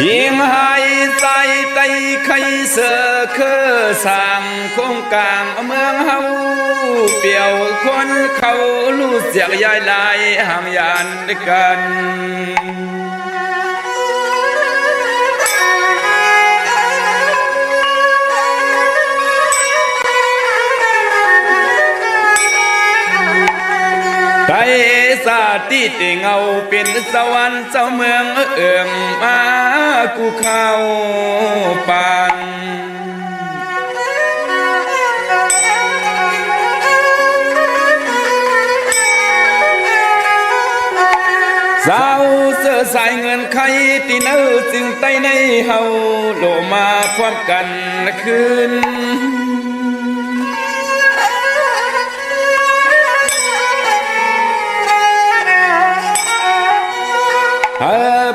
ยิงหายใจไตไข่เสือคือสั่งคงกลางเมืองเฮาเปี่ยวคนเขารู้เสียงยายลายห่างยานด้วยกันไทยสาติติเงาเป็นสวรรค์เจ้าเมืองเอื่มมากูเข้าปานสาวเสื้อสายเงินไขตีเนื้อจึงไตในเฮาโลมาพร้อมกันคืน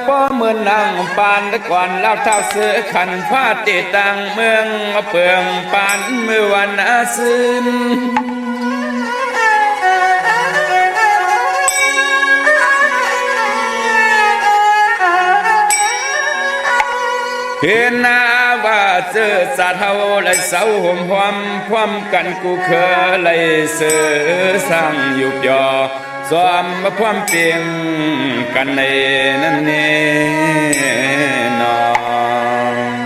ป้อเมืองนางปานตะก่อนแล้วเท้าเสือขันผ้าเตตังเมืองเปืองปานเมื่อวันอาซึนเห็นหน้าว่าเจอสัตว์เฮาเลยเสาห่มพร้อมกันกูเคยเลยเสือสั่งยุบยอสวมมาความเพียงกันในนั้นเน่นอน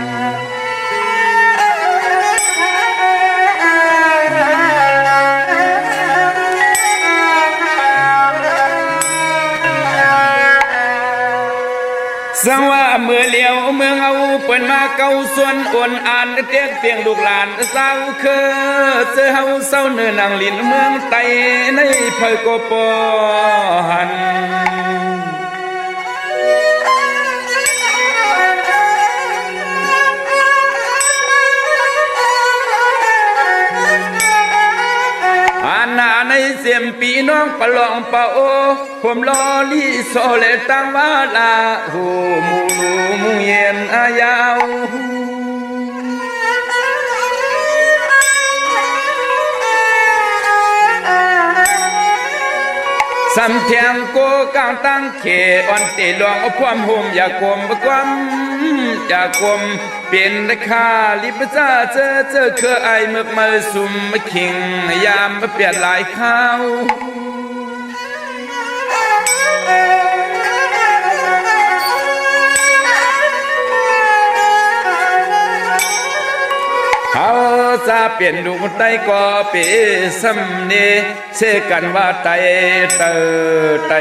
สังว่าเมื่อเลี้ยวเมืองเอาเปิ่นมาเก่าส่วนอ่อนอ่านเตียงเตียงลูกหลานสาวคือเสื้อเฮาเศร้าเนื้อนางลินเมืองไตในเพยโกปอหันนาในเสียมปีน้องปะลองปะโอผมลอลีโซเลตังวาลาหูมูลูมูเย็นอายาวสำเทียงโกกางตั้งเขอ่อนตีหลวงเอาความห่มอย่ากลมความอย่ากลมเปลี่ยนราคาลิบจ้าเจอคือไอเมื่อมาสุ่มมาขิงยามมาเปลี่ยนหลายข้าวเขาจะเปลี่ยนดวงไตก็เปสำเนเสกันว่าไตไต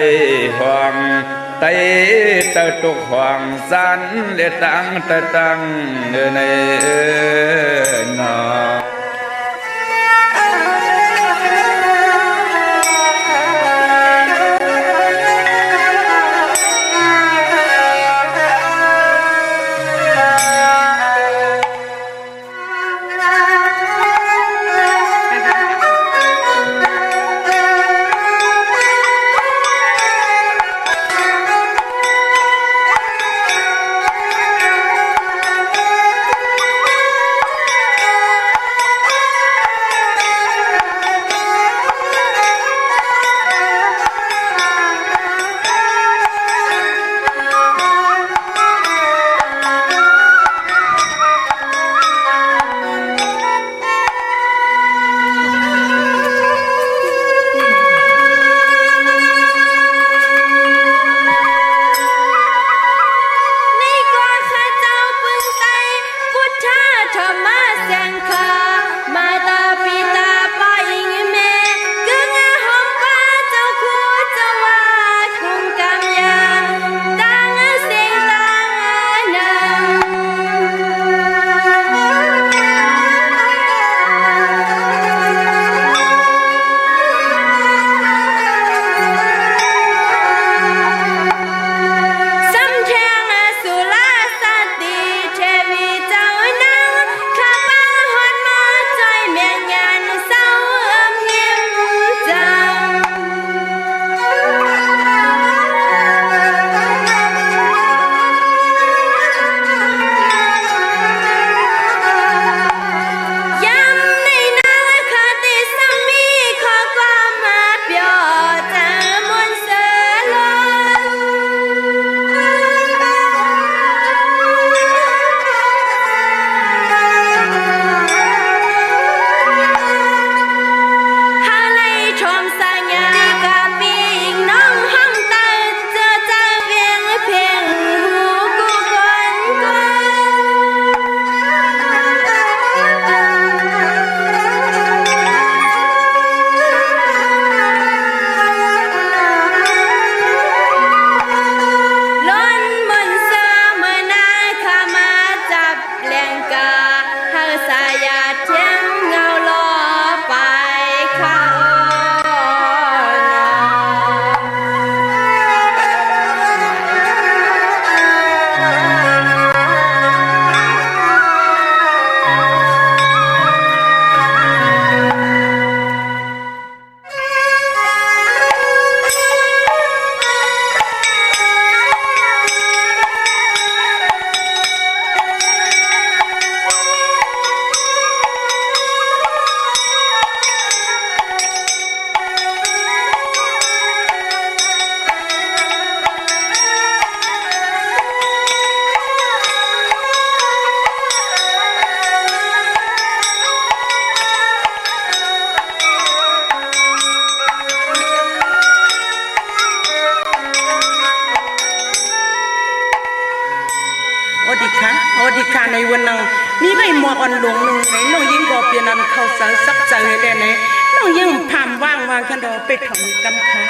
ห่วงไตตกห่วงสันเลตังตังในนอ ในวันนั้นมีใบหมอกอ่อนหลงหนึ่งไหนน้องยิ่งก็เปลี่ยนนั้นเข้าสารสักใจให้ได้ไหนน้องยิ่งผ่านว่างกันดอไปถอนกำค้าง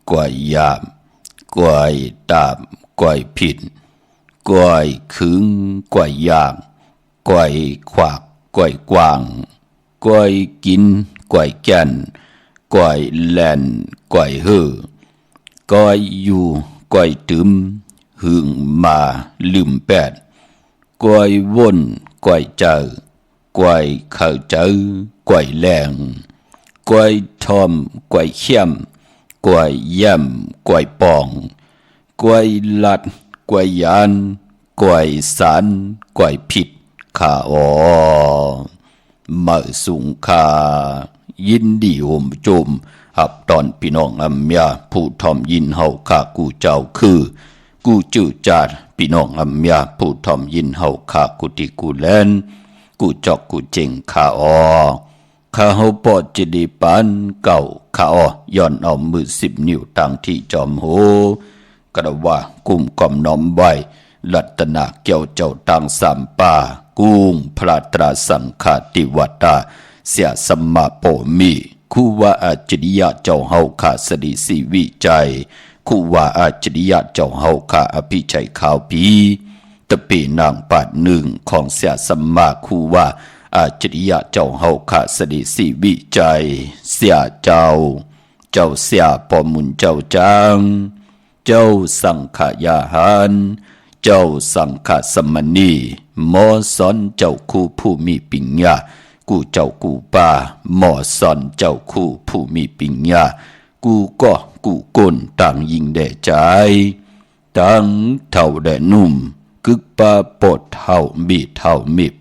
กล้วยยามกล้วยตามกล้วยผิดกล้วยขึงกล้วยย่างกล้วยขวากกล้วยกวางกล้วยกินกล้วยแก่นกล้วยแล่นกล้วยเฮือกล้วยอยู่กล้วยตึมหึงมาลืมแปดกล้วยวนกล้วยเจอกล้วยเข้าเจอกล้วยแรงกล้วยทอมกล้วยเข้มกล้วยย่ำกล้วยปองกล้วยลัดกล้วยยานกล้วยสันกล้วยผิดข้ามาสุงคายินดีโอมจุมหับตอนพี่น้องอำยาผู้ทอมยินเฮาข้ากูเจ้าคือกูจื้อจาดพี่น้องอำยาผู้ทอมยินเฮาข้ากูติกูแลนกูจอกกูเจงข้าข้าเฮาปอดจะดีปานเก่าข้าย้อนเอามือ10 นิ้วตั้งที่จอมโหกระว่ากุมก่อมน้อมไว้รัตนาเกี่ยวเจ้าตังสามป่ากุ้งพระตราสังฆาติวัตตา เสียสมมาโปมีคู่ว่าอาจริยะเจ้าเฮาขาสดิสีวิจัยคู่ว่าอาจริยะเจ้าเฮาขาอภิชัยข่าวปีตะปีนางปัดหนึ่งของเสียสมมาคู่ว่าอาจริยะเจ้าเฮาขาสดิสีวิจัยเสียเจ้าเสียปอมุนเจ้าจางเจ้าสังขยาหารเจ้าสังฆสมณีหมอสอนเจ้าคู่ผู้มีปัญญากูเจ้ากูป่าหมอสอนเจ้าคู่ผู้มีปัญญากูก็กูก้นต่างยิงแด่ใจตั้งเท่าแด่นุ่มกึกป่าปดเท่ามี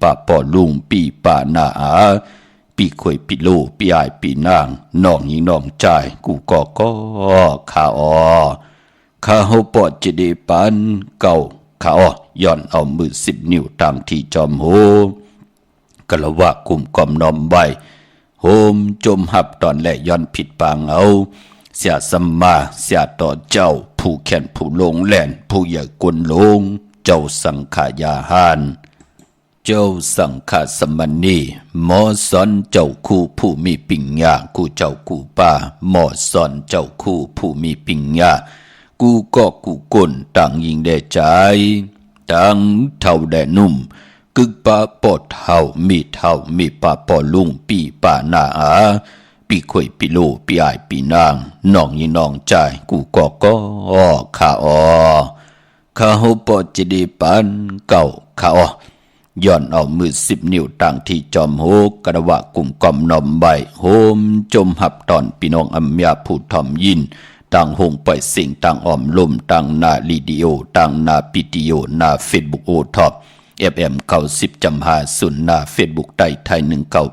ป่าปอลุงปีป่านาอาปีขวยปีโลปีอายปีนางน้องยิงน้องใจกูก็ข้าข้าเฮาปอดจะได้ปันเก่าข้าย้อนเอามือ10 นิ้วต่างที่จอมโหกะละวะกุมกอมน้อมไว้โหมจมหับตอนแลย้อนผิดปางเอาเสียสัมมาเสียต่อเจ้าผู้แค้นผู้ลงแล่นผู้ใหญ่กวนลงเจ้าสังขายาหารเจ้าสังฆสมณีหมอสอนเจ้าคู่ผู้มีปัญญากูเจ้ากูป่าหมอสอนเจ้าคู่ผู้มีปัญญากูก็กูก้นต่างยิงแด่ใจต่างเท่าแด่นุ่มกึกป่าปอดเท่ามีป่าปอลุงปีป่านาอาปีขวยปีโลปีอายปีนางน้องยิงน้องใจกูก็ข้าข้าเฮาปอดจะได้ปันเก่าข้าย้อนเอามือ10 นิ้วต่างที่จอมโหกระวะกุ่มกอมนอมใบโหมจมหับตอนพี่น้องอัมยาผู้ทอมยินต่างหงปล่อยสิ่งต่างอ้อมลมต่างนาลีดีโอต่างนาปิติโอนาเฟซบุ๊กโอท็อปFM 90.50นาเฟซบุ๊กไทย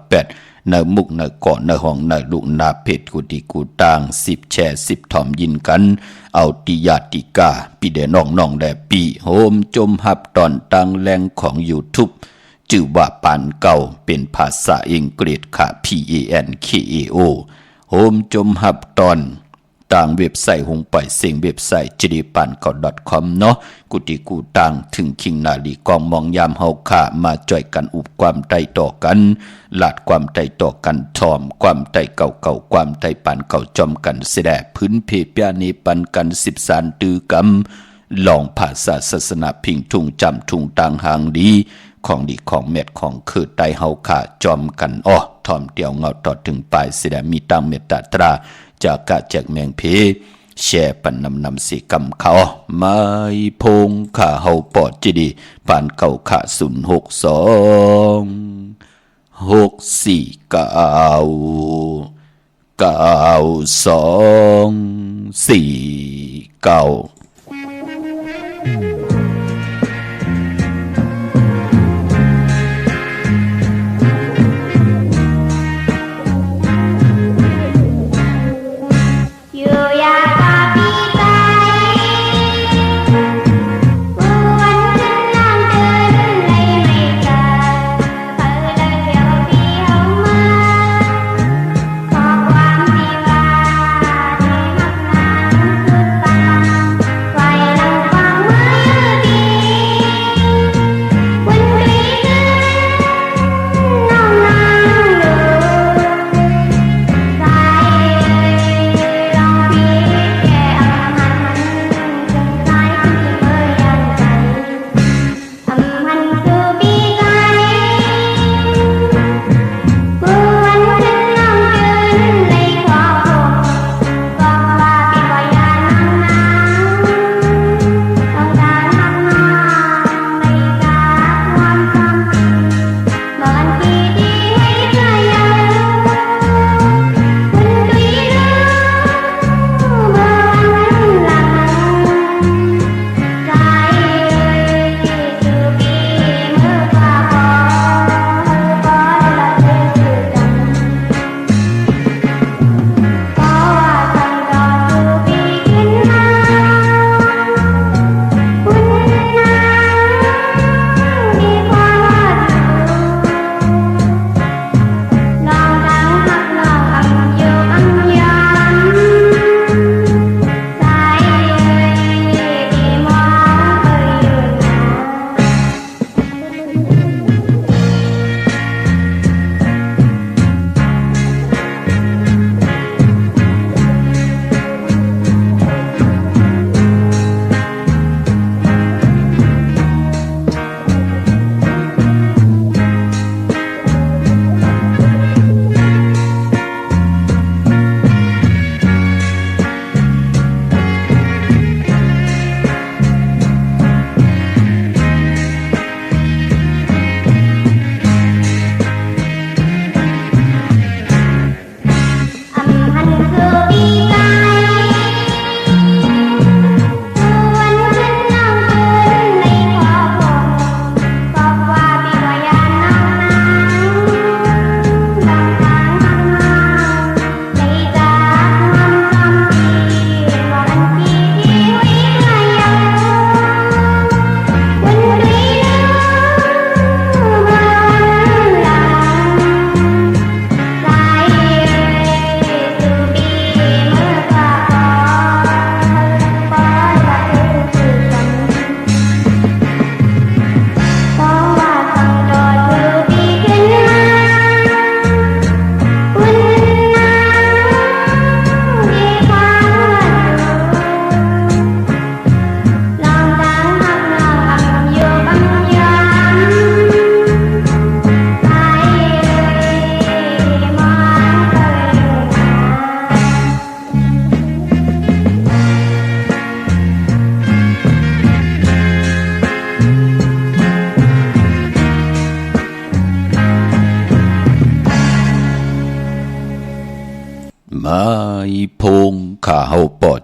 198นามุกนาเกาะนาห้องนาลุกนาเพจกูดีกูต่าง10แชร์10ทอมยินกันเอาติยาติกาปีเดน้องแด่ปีโฮมจมหับตอนต่างแรงของ YouTube จื่อว่าปานเก่าเป็นภาษาอังกฤษค่ะ PANKAO โฮมจมหับตอนต่างเว็บไซต์หงไปเสียงเว็บไซต์ jdipanko.com เนาะกุติกูต่างถึงคิงนาลีกองมองยามเฮาค่ะมาจ่อยกันอุบความใต้ต่อกันลาดความใต้ต่อกันทอมความใต้เก่าความใต้ปานเก่าจอมกันเสดพื้นเพเปียนี้ปันกัน13ตือกำลองภาษาศาสนาพิงทุงจำทุงต่างหางดีของดีของเม็ดของคือไตเฮาค่ะจอมกันทอมเตียวเงาต่อถึงปลายเสดมีตังเมตตาตราจากกะแจกแมงเพแช่ปันนำสีกำเขาไม่พงข้าเฮาปอดจีดีปานเก่าข้า0629249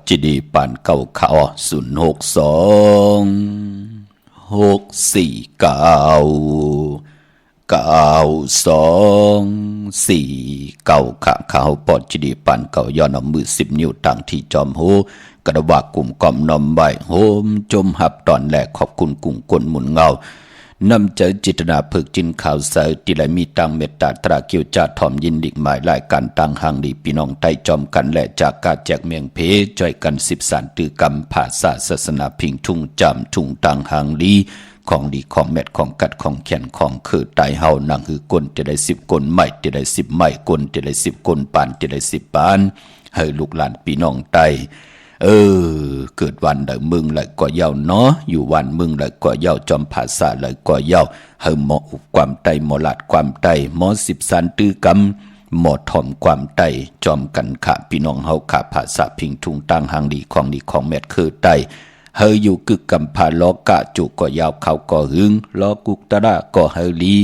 จิดีปานเก่าข่าว062649924ข่าวปอดจิดีปานเก่าย้อนเอามือ10 นิ้วตั้งที่จอมโหกระว่ากลุ่มกอมนอมใบโฮมจมหับตอนแรกขอบคุณกุ้งกลหมุนเงานำเจอจิตนาฝึกจินข่าวเสาติไหลมีตังเมตตาตราเกียวจ่าทอมยินดิกหมายรายการตังหางดีพี่น้องไต้จอมกันและจากกาแจกเมียงเพจ่อยกัน10 สารตือกรรมภาษาศาสนาพิงทุ่งจำทุ่งตังหางดีของดีของเม็ดของกัดของแขนของคือไตเฮานังคือกลจะได้10 กลไม่จะได้10ไม่กลจะได้10 กลปานจะได้10 ปานให้ลูกหลานพี่น้องไต้เกิดวันใดมึงเลยก็เย้าเนาะอยู่วันมึงเลยก็เย้าจอมภาษาเลยก็เย้าเฮาหมออุความไตหมอลาดความไตหมอ10 สารตื้อกำหมอถ่อมความไตจอมกันขะพี่น้องเฮาขะภาษาพิงทุ่งตั้งหางดีของเม็ดคือไตเฮาอยู่กึกกำพาลอกะจุก็ยาวเขาก็หึงลอกุกตะระก็เฮาลี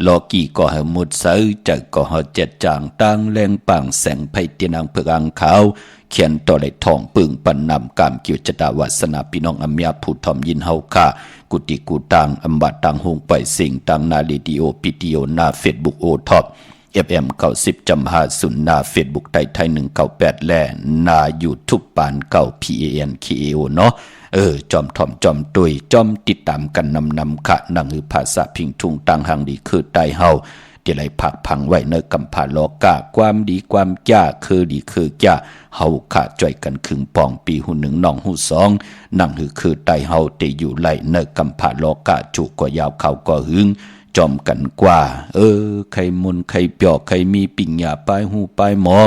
ลอกี่ก็เฮามุดเซอจักก็เฮาเจ็ดจางตั้งแรงปังแสงไผเตียนางเพื่ออังเขาเขียนต่อได้ทองปึงปันนำกามเกี่ยวจตาวัสนาพี่น้องอัมยาผู้ทอมยินเฮาค่ะกุติกูตังอัมบัดตังหงไปสิ่งตังนาลีดีโอปิดีโอนาเฟซบุ๊กโอท็อปFM 90.50นาเฟซบุ๊กไทย198และนายูทูบปานเก่า PANKAO เนาะจอมถ่อมจอมตุยจอมติดตามกันนำขะนังหือภาษาพิงทุ่งตังหางดีคือไตเฮาเดี๋ยวไหลผักพังไว้เนกำพาลอกะความดีความจ้าคือดีคือจ้าเฮาขาจ่อยกันครึ่งปองปีหู1น้องหู2นังหือคือไตเฮาเตอยู่ไหลเนกำพาลอกะจุก็ยาวเขาก็หึงจอมกันกว่าใครมุนใครเปียกใครมีปิ่งหญ้าปลายหูปลายหมอ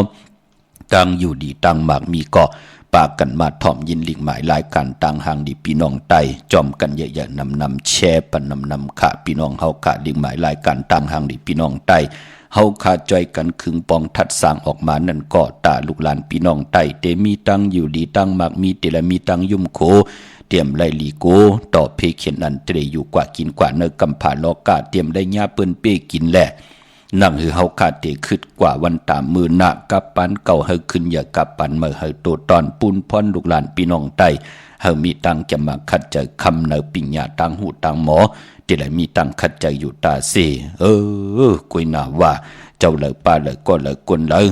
ตั้งอยู่ดีตั้งหมากมีเกาะปากกันมาถ่อมยินลิงหมายรายการต่างหางดีพี่น้องไตจอมกันเยอะๆนำแช่ปันนำขะพี่น้องเฮาขะลิงหมายรายการต่างหางดีพี่น้องไตเฮาขาดใจกันขึงปองทัดสร้างออกมานั่นก็ตาลูกหลานพี่น้องไตเตมีตั้งอยู่ดีตั้งหมากมีเตละมีตั้งยุ่มโคเตรียมไล่ลีโกต่อเพเขียนอันเตรอยู่กว่ากินกว่าเนกำผาลอกาเตรียมได้ญาเปิ้นเป้กินแหละนั่งหือเฮาขาดเตขึ้นกว่าวันตามมือหนักกับปันเก่าเฮาขึ้นอย่ากับปันเมื่อเฮาโตตอนปูนพรลูกหลานพี่น้องไตเฮามีตังจะมาคัดใจคำเนอปิญญาตังหูตังหมอเตละมีตังคัดใจอยู่ตาเสกุยนาว่าเจ้าเลยป้าเลยก็เลยกวนเลย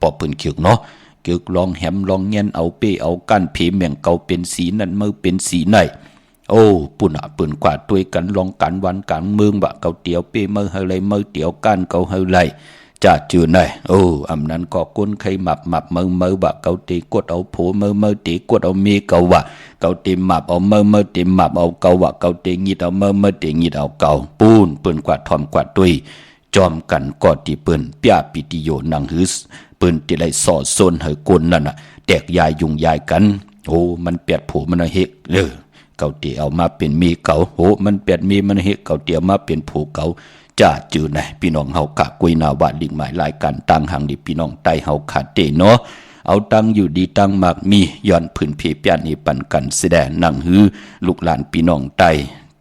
ปอปืนเขียวเนาะเกี่ยวลองแหมลองเงี้ยนเอาเป้เอาก้านผีแมงเก่าเป็นสีนั่นมือเป็นสีไหนปุ่นปืนกว่าด้วยกันลองกันวันกันเมืองบะเกาเตียวเป้มือเฮเลยมือเตียวก้านเกาเฮเลยจ่าจือไหนอำนั้นก็ก้นใครหมับมือบะเกาตีกดเอาโผมือตีกดเอาเมเกาวะเกาตีหมับเอามือตีหมับเอาเกาวะเกาตีงิดเอามือตีงิดเอาเกาปูนปืนกว่าทอมกว่าด้วยจอมกันก็ตีปืนเปียปิติโยนังฮึสปืนที่ไรสอดโซนเฮกลนั่นน่ะแตกยายยุงยายกันมันเปียดผูมันเฮกเกาเตียวเอามาเป็นมีเกามันเปียดมีมันเฮกเกาเตียวมาเป็นผูเกาจ่าจือไหนพี่น้องเฮากะกุยนาวาลิงหมายรายการตั้งหางดีพี่น้องไตเฮาขาดเตเนาะเอาตั้งอยู่ดีตั้งมากมีย้อนพื้นเพเปียนี่ปันกันแสดงนั่งหือลูกหลานพี่น้องไต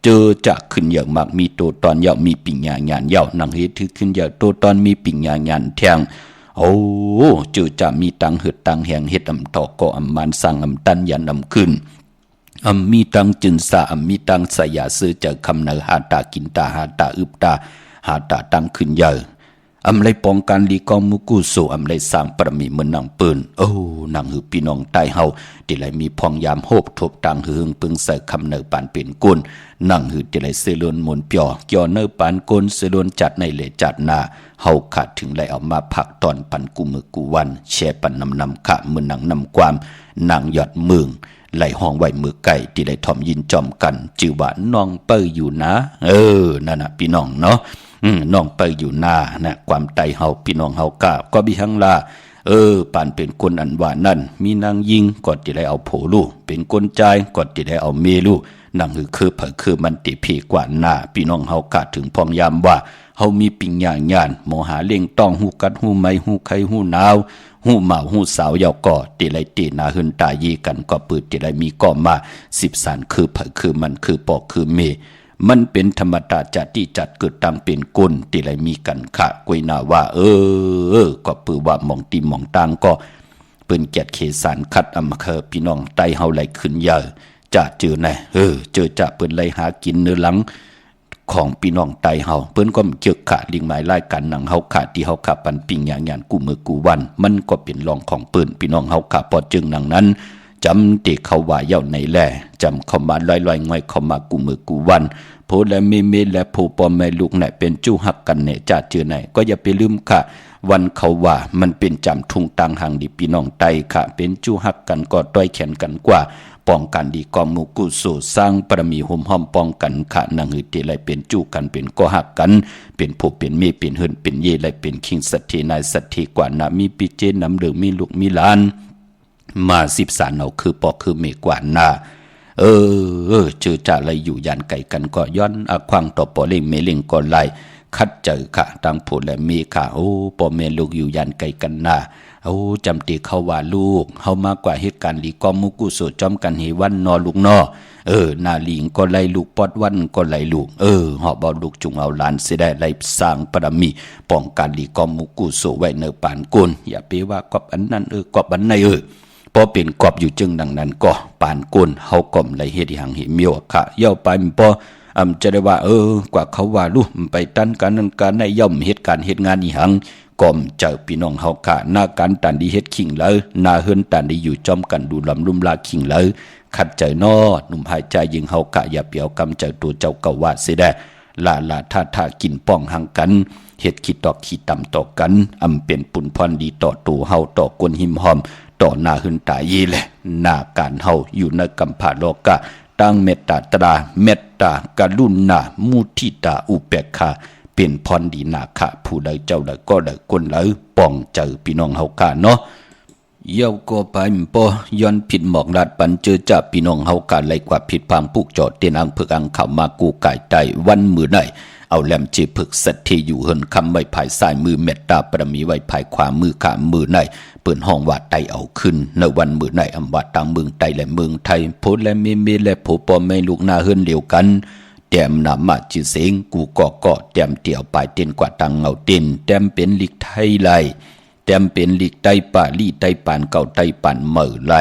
เจอจะขึ้นอย่างมากมีโตตอนยาวมีปิ่งญางานยาวนังเฮ็ดถือขึ้นอย่างโตตอนมีปิ่งญางานแทงเจอจะมีตังเฮ็ดตังแหงเฮ็ดตอกก็มันสร้างตันยันขึ้นมีตังจึนสามีตังสยาซื้อจากคำเนหาตากินตาหาตาอึบตาหาตาตังขึ้นเยอะไรป้องกันลีกองมุกุโซไรสร้างปรมีเหมือนนางปืนนางหือพี่น้องใต้เฮาที่ไรมีพองยามโหบทบตังหือปึงใส่คำเนปานเป็นกุนนางหือที่ไรเสลวนมนเปียวเนปานกุนเสลวนจัดในเลจัดนาเฮาขาดถึงไรเอามาผักตอนปันกุมือกุวันแช่ปันนำขะมือนางนำความนางยอดเมืองไหลห้องไหวมือไก่ที่ไหลทอมยินจอมกันจือว่าน้องเปยอยู่นะนั่นน่ะพี่น้องเนาะน้องเปยอยู่นานะความไตเฮาพี่น้องเฮากะก็บิหังลาปานเป็นคนอันว่านั่นมีนางยิงกอดที่ไหลเอาโผลูเป็นคนใจกอดที่ไหลเอาเมลูนางคือเผอคือมันติเพกว่าหน้าพี่น้องเฮากะถึงพองยามว่าเฮามีปิ่งญานโมหาเล่งต้องหูกัดหูไม้หูไข่หูหนาวหูเมาหูสาวยาวก่อตีไรตีนาหึนตายีกันก็ปืดตีไรมีก่อมา10 สารคือเผอคือมันคือปอกคือเมมันเป็นธรรมดาจัดที่จัดเกิดตังเป็นกุลตีไรมีกันขะกุยนาว่าก็ปือว่ามองตีมองตังก็ ปืนเกียรติเขสารคัดอำเภอพี่น้องไตเฮาไหลขึ้นเยอะจะเจอไหนเจอจะเปิ้นไหลหากินเนื้อหลังของพี่น้องไตเฮาเปิ้นก็เกี่ยวขาลิงหมายรายการหนังเฮาขาที่เฮาขาปันปิงอย่างงานกูมือกูวันมันก็เป็นรองของเปิ้นพี่น้องเฮาขาพอจึงหนังนั้นจำติเขาว่าเย้าในแลจำเข้ามาลอยๆง่อยเข้ามากูมือกูวันโพและเมและโพปอแม่ลูกไหนเป็นจู้หักกันเนี่ยจะเจอไหนก็อย่าไปลืมค่ะวันเขาว่ามันเป็นจำทุงตังหังดีพี่น้องไตค่ะเป็นจู้หักกันก็ต้อยแขนกันกว่าป้องกันดีกอมูกุสู่สร้างปรมีห่มห้อมป้องกันค่ะนางหือเตไลเป็นจู้กันเป็นก็หักกันเป็นผู้เป็นเมเป็นเฮินเป็นเยไลเป็นคิงสัตถีนายสัตถีกว่านามีปิเจน้ำเหลืองมีลูกมีหลานมา13เอาคือปอคือเมกว่านาเจอจ่าอะไรอยู่ยันไก่กันก็ย้อนอควางต่อปอเล่งเมเล่งก็ไล่คัดเจอค่ะตั้งผู้และมีค่ะปอเมลูกอยู่ยันไก่กันนาจำตีเขาว่าลูกเฮามากกว่าเหตุการณ์ลีกอมุกุโสจอมกันเฮวันนอลูกนอนาลิงก็ไล่ลูกปอดวันก็ไล่ลูกหอบเอาลูกจุงเอาหลานเสียได้ไล่สร้างปรมีป้องกันลีกอมุกุโสไว้เนปานกุลอย่าไปว่ากอบอันนั้นกอบอันไหนพอเป็นกอบอยู่จึงดังนั้นก็ปานกุลเฮาก่อมไล่เฮ็ดหังเฮเมียวค่ะเย้าไปมันพอจะได้ว่ากว่าเขาว่าลูกไปตั้นการนั้นการในย่อมเหตุการณ์เหตุงานอีหังก่อมเจอพี่น้องเฮาค่ะหน้าการตันดีเฮ็ดขิงเลยหน้าเฮือนตันดีอยู่จอมกันดูลำลุ่มลาขิงเลยขัดใจนอหนุ่มหายใจยิงเฮาค่ะอย่าเปียวกำเจอตัวเจ้าเก่าว่าเสียได้ลาท่ากินป้องหังกันเฮ็ดขี้ตอกขี้ต่ำต่อกันเป็นปุ่นพรดีต่อตัวเฮาต่อกวนหิมหอมต่อหน้าหืนตายีแหละหน้าการเฮาอยู่ในกัมพาโลกะตั้งเมตตาตราเมตตากรุณามุทิตาอุเบกขาเป็นพรดีนาคะผู้ใดเจ้าใดก็ใดคนใดป้องเจอพี่น้องเฮาค่ะเนาะเย้าก็ไปปอย้อนผิดหมอกลาดปันเจอจับพี่น้องเฮาค่ะไล่กว่าผิดพามผูกจอดเตียนอังเพิกอังเข้ามากูไก่ไตวันมือไหนเอาแหลมจีผึกสัตทีอยู่เฮินคำไว้ภายซ้ายมือเมตตาปรมีไว้ภายขวามือขามือไหนเปิดห้องว่าไตเอาขึ้นในวันมือไหนอำว่าต่างเมืองไตและเมืองไทยโพและเมและโพปอแม่ลูกหน้าเฮินเดียวกันแต้มนามาจิเสงกูก็แต้มเตี่ยวปลายเต้นกว่าตังเงาเต้นแต้มเป็นลิกไทยไลแต้มเป็นลิกไตป่าลี่ไตปานเก่าไตปานเหม่อไล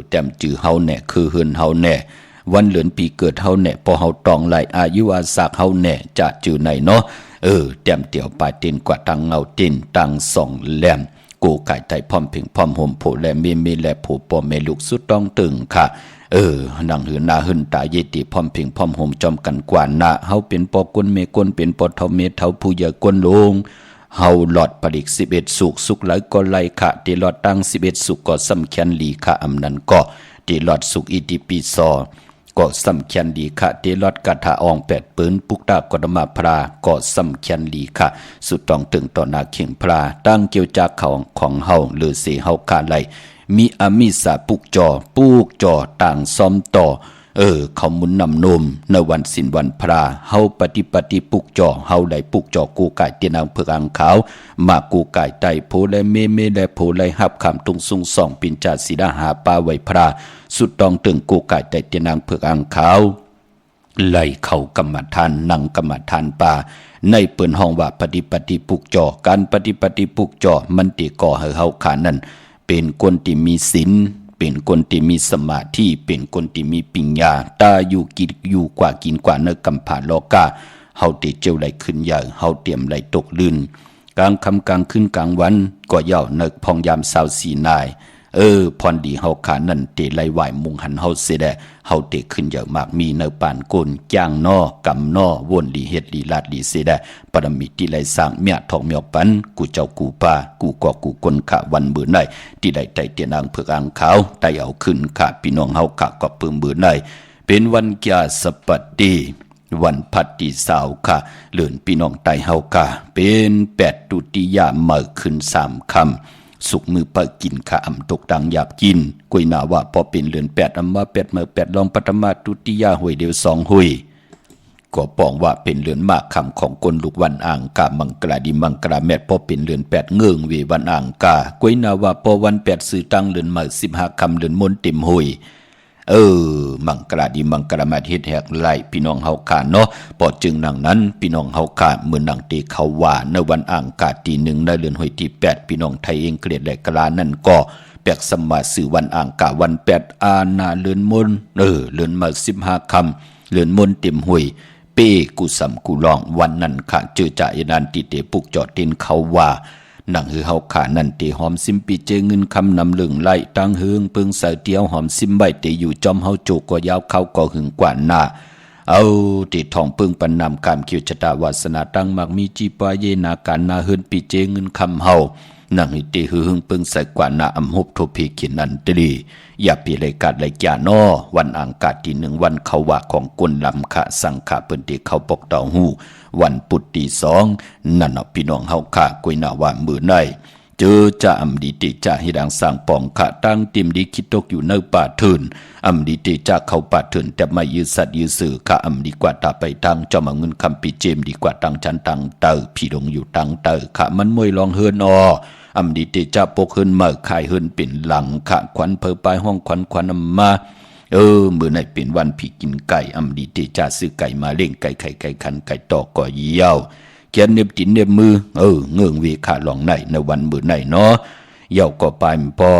แต้มจือเฮาแน่คือเฮือนเฮาแน่วันเหลือนปีเกิดเฮาแน่พอเฮาตองไลอายุอาสากเฮาแน่จะจือไหนเนาะแต้มเตี่ยวปลายเต้นกว่าตังเงาเต้นตังส่องแหลมกูไก่ไตพร้อมเพ่งพร้อมห่มโผและเมและโผปอแม่ลูกสุดต้องตึงค่ะนังหือนาหึนตาเยติพร้อมเพ่งพร้อมห่มจอมกันกว่านาเฮาเป็นปอกวนเมกวนเป็นปอเทาเมเทาผู้ใหญ่กวนลงเฮาหลอดปดิก11สุกไหลก็ไหลค่ะติหลอดตั้ง11สุกก็สำคัญลีค่ะอำนั้นก็ติหลอดสุกอิติปิโสก็สำคัญดีค่ะติหลอดกะทะออง8ปืนปุกตากดมาพราก็สำคัญลีค่ะสุดต้องตึงต่อนาเข่งพราตั้งเกี่ยวจากของเฮาหรือเสเฮาค่ะไหลมีอามิสาปุกจอต่างซ้อมต่อเขามุนนำนมในวันสินวันพระเฮาปฏิปุกจอเฮาไหลปุกจอกูไก่เตียนางเผือกอังขาวมากูไก่ไตโพและเมและโพไหลหับคำตุงซุงส่องปินจาสีดาหาปาไว้พระสุดต้องตึงกูไก่ไตเตียนางเผือกอังขาวไหลเข้ากรรมฐานนั่งกรรมฐานป่าในเปิ้นห้องว่าปฏิปุกจอการปฏิปุกจอมันติก่อให้เฮาขานั้นเป็นคนที่มีศีลเป็นคนที่มีสมาธิเป็นคนที่มีปัญญาตาอยู่กินอยู่กว่ากินกว่าเนื้อกำผาโลกาเฮาติเจียวไหลขึ้นใหญ่เฮาเตรียมไหลตกลื่นกลางค่ำกลางคืนกลางวันก็เย่าเนึกพองยาม24นายพรดีเฮาขานั่นเตไหลไหวมุงหันเฮาเสดะเฮาเตขึ้นเยอะมากมีเนื้อปานกลจ้างนอกำนอวนลีเฮ็ดลีลาดลีเสดะปรมิติไหลสร้างเมียทองเมียปันกูเจ้ากูป่ากูก็กูคนขะวันมื้อไหนที่ได้ไตเตียนางเผือกอังขาวได้เอาขึ้นค่ะพี่น้องเฮาขะก็ปึ้มมื้อไหนเป็นวันกิยาสปัตติวันพัดที่สาวค่ะเลื่อนพี่น้องไตเฮาค่ะเป็น8ตุติยาเมื่อขึ้น3ค่ำสุกมือปะกินข้าอำตกดังอยากกินกุยนาว่าพอเป็นเรือน8อำมา8เมื่อ8ลองปฐมาตุติยาหวยเดียว2หุยก็ปองว่าเป็นเรือนมากคำของคนลูกวันอ่างกามังกราดิมังกราแม่พอเป็นเรือน8เงื่องเววันอ่างกากุยนาว่าพอวัน8สื่อตั้งเรือนมา15คำเรือนมนเต็มหุย มังกราดีมังกรามาเฮ็ดแหกไล่พี่น้องเฮาขาเนาะปอจึงดังนั้นพี่น้องเฮาขาเมื่อนังเตเขาว่าในวันอังคารที่1ในเดือนหอยที่8พี่น้องไทยเองเกลียดและกลานั่นก็แปลกสมาสื่อวันอังคารวัน8อาณาเลือนมนเลือนมา15ค่ำเลือนมนเต็มห้วยเป้กุสำกุลองวันนั้นค่ะเจอจ่ายนันติเตปุกจอดเต็นเขาว่าหนังหือเฮาขานั่นเตหอมซิมปีเจเงินคำนำเหลืองไล่ตั้งเฮืองเปิงเสเตียวหอมซิมใบเตอยู่จอมเฮาโจกก็ยาวเข้าก็หึงกว่าหน้าเอาเตทองเปิงปันนำกามเกียวชะตาวาสนาตั้งมักมีจีปาเยนาการนาเฮือนปีเจเงินคำเฮาหนังหิเตหือหึงเปิงใส่กว่าหน้าอำหบโทพีขินนันตรีอย่าปีเลยกาดเลยจานอวันอังคารที่1วันเขาว่าของกวนลำคะสังขะเปิ้นเตเขาปกเต้าหู้วันปุตตี2นั่นพี่น้องเฮาค่ะกวยหน้าว่ามือในเจอจะอำดีติจะให้ดังสร้างปองขะตั้งเต็มดีคิดตกอยู่ในป่าเถินอำดีติจะเข้าป่าเถินแต่ไม่ยืดสัตว์ยืดสื่อขะอำดีกว่าตาไปทางเจ้ามาเงินคำปีเจมดีกว่าตังชันตังเตอพี่ดงอยู่ตังเตอขะมันมวยลองเฮินอำดีติจะปกเฮินมาขายเฮินเป็นหลังขะขวัญเพอปลายห้องขวัญมามื้อไหนเป็นวันผีกินไก่อำดีติจะซื้อไก่มาเล่งไก่ไข่ไก่คันไก่ตอกก่อเยี่ยวเขียนเน็บตินเน็บมือเงื่องเวขาหลองในวันมื้อไหนเนาะเย่าก็ไปพอ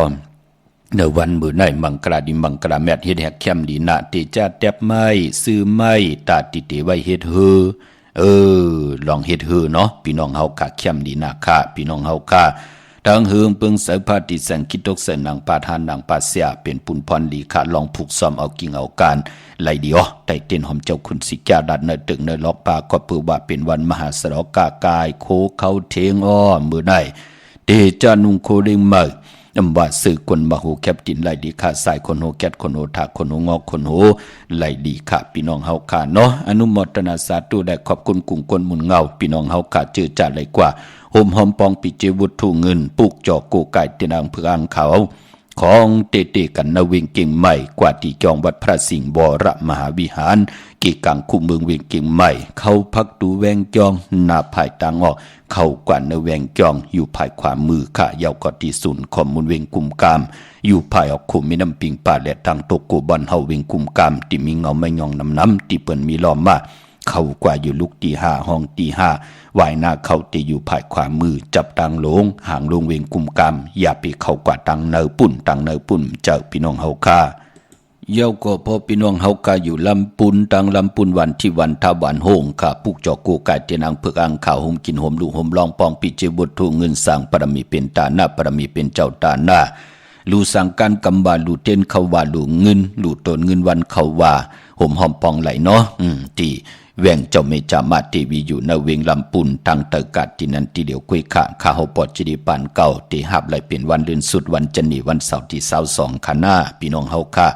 ในวันมื้อไหนมังกราดิมังกราแมทเฮ็ดแฮกแคมดีนะติจะแตบไม้ซื้อไม้ตาติเตไว้เฮ็ดลองเฮ็ดเนาะพี่น้องเฮาค่ะแคมดีนะค่ะพี่น้องเฮาค่ะดังเฮืองเปิงเสพาติสังคิดตกเสนางปาทานนางปาเสียเป็นปุนพรลีขาลองผูกซ้อมเอากิ่งเอาการไหลเดียวไต่เต้นหอมเจ้าคุณสิกาดัดเนตึกเนล็อกปาก็เปือว่าเป็นวันมหาสรกากายโคเขาเทงมือไหนเตจานุงโคเริงมาว่าสื่อคนมาโหแคปตินไหลดีค่ะสายคนโหแคทคนโหถาคนโหงอกคนโหไหลดีค่ะพี่น้องเฮาค่ะเนาะอนุโมทนาสาธุได้ขอบคุณกลุ่มคนหมุนเงาพี่น้องเฮาค่ะเจอจ่าไหลกว่าโฮมหอมปองปิเจวุฒุเงินปุกจอกโกไก่เตนางเพื่ออังเขาของเตกันนาเวงเก่งใหม่กว่าที่จองวัดพระสิงห์บรมหาวิหารกีกังคู่เมืองเวงเก่งใหม่เขาพักดูแวงจองนาภายตางออกเข้ากว่านาแวงจองอยู่ภายขวามือขะยาวกอที่ศูนย์ข้อมูลเวงกุมกามอยู่ภายออกคุมมีน้ำปิงป่าและทางตกกูบอนเฮาเวงกุมกามที่มีเงาไม่ยองน้ำที่เปิ้นมีล้อมมาเข้ากว่าอยู่ลุกที่5ห้องที่5วายหน้าเขาตีอยู่ภายขวามือจับตังลงห่างลงเวงกุมกามอย่าไปเข้ากว่าตังเนอปุ่นเจ้าพี่น้องเฮาค่าเย้าก็พอพี่น้องเฮาค่าอยู่ลำปุนตังลำปุนวันที่วันทาวันโฮงค่ะปุกจอกโกไก่เตนางเพือกอังข่าวห่มกินห่มลูห่มลองปองปิเจบุตรทุเงินสั่งปรมีเป็นตาหน้าปรมีเป็นเจ้าตาหน้าลูสั่งการกำบาลูเต้นเขาว่าลูเงินลูตนเงินวันเขาว่าห่มหอมปองไหลเนาะตีแวงเจ้าเมจามาทีวีอยู่ในเวงลำปุนตั้งเตอกัดที่นั้นที่เดียวคุยข้าข้าเฮาปอดจิริปานเก่าตีหับไหลเป็นวันเดือนสุดวันจันนีวันเสาร์ที่22ขาหน้าพี่น้องเฮาค่ะ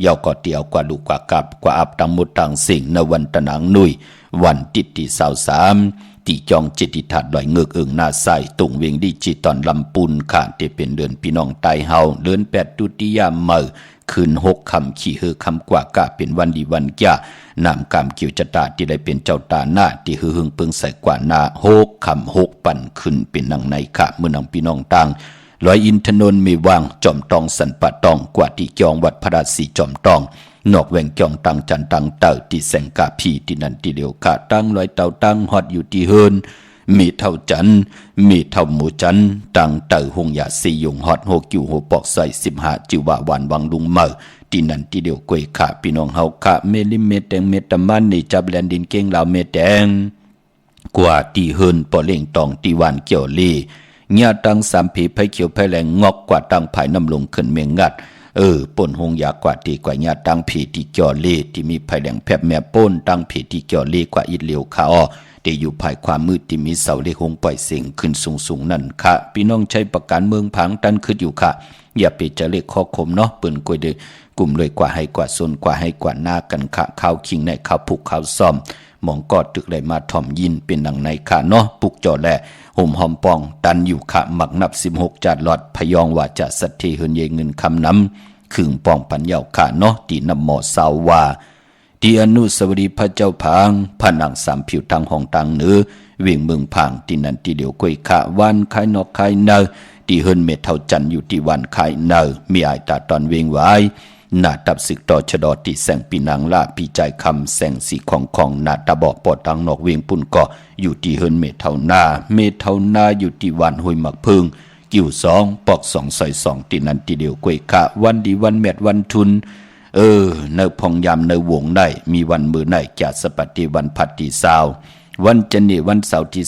ยาวก็เตียวกว่าลูกกว่ากับกว่าอับตังหมดตังสิ่งในวันตะนางนุยวันติดที่23ที่จองจิตติทัดลอยเงือกเอิงหน้าใสตุงเวงดิจิตอนลำปุนค่ะที่เป็นเดือนพี่น้องไตเฮาเดือน8ตุติยามเมื่อคืน6คำขี่เฮอคำกว่ากะเป็นวันดีวันแก่นำกามเกี่ยวจตาที่ได้เป็นเจ้าตาหน้าที่หึงเปิงใส่กว่าหน้า6คำ6ปั่นขึ้นเป็นนังในค่ะเมื่อนางพี่น้องต่างลอยอินทนนท์มีวางจอมตองสันปะตองกว่าที่จองวัดพระราศีจอมตองนอกแหวงจองตังจันตังเต่าที่แสงกาพีที่นั่นที่เดียวค่ะตั้งลอยเต่าตั้งฮอดอยู่ที่เฮินมีเท่าจันมีเท่าหมูจันตังเต่าหงยาสียงฮอด6กิ่วหัวปอกใส่15จิวาวันวังลุงเมื่อที่นั่นที่เดียวกวยค่ะพี่น้องเฮาค่ะเมลิเมแดงเมตมันในจับแลนดินเก่งลาวเมแดงกว่าที่เฮินปอเล่งตองที่วันเกี่ยวลีญาตังสามผีไผเขียวไผแหลงงอกกว่าตังภายน้ำลงขึ้นเมียงงัดป่นหงยากว่าตีกว่าญาตังผีที่เกี่ยวลีที่มีไผแหลงแผบแม่ป่นตังผีที่เกี่ยวลีกว่าอิดเหลียวขาวที่อยู่ภายความมืดที่มีเสาเลหงปล่อยเสียงขึ้นสูงนั่นค่ะพี่น้องใช้ประการเมืองพังตันขึ้นอยู่ค่ะอย่าไปจะเลขข้อคมเนาะเปิ้นกวยเด้อกลุ่มเลยกว่าให้กว่าซนกว่าให้กว่าหน้ากันค่ะข้าวคิงในข้าวผูกข้าวซ่อมมองกอดตึกเลยมาถ่อมยินเป็นหนังในค่ะเนาะปุกจอแลห่มหอมปองตันอยู่ค่ะหมักนับ16จาดหลอดพยองว่าจะสัตเทเฮินเยเงินคำน้ำขึงปองปัญญาค่ะเนาะตีนำหมอสาวว่าที่อนุสาวรีย์พระเจ้าพางผนังสามผิวทางห้องตังเนื้อเวียงเมืองพางที่นั่นที่เดียวกวยค่ะวันคายนอกคายเนอที่เฮินเมเท่าจันอยู่ที่วันคายเนอมีอายตาตอนเวียงไว้ นาตับศึกต่อชะดอติแสงปีนางลาปีใจคำแสงสีของนาตาบอกปอตังนอกเวียงปุ่นก็อยู่ที่เฮินเมเท่านาอยู่ที่วันห้วยหมักพึ่งกิ่ว2ปอก2ซอย2ตีนันตีเดียวกวยกะวันดีวันแมดวันทุนเนพองยามเนวงได้มีวันมือไหนจาสปฏิวันพัดตีสาววันจันทร์วันเสาร์ที่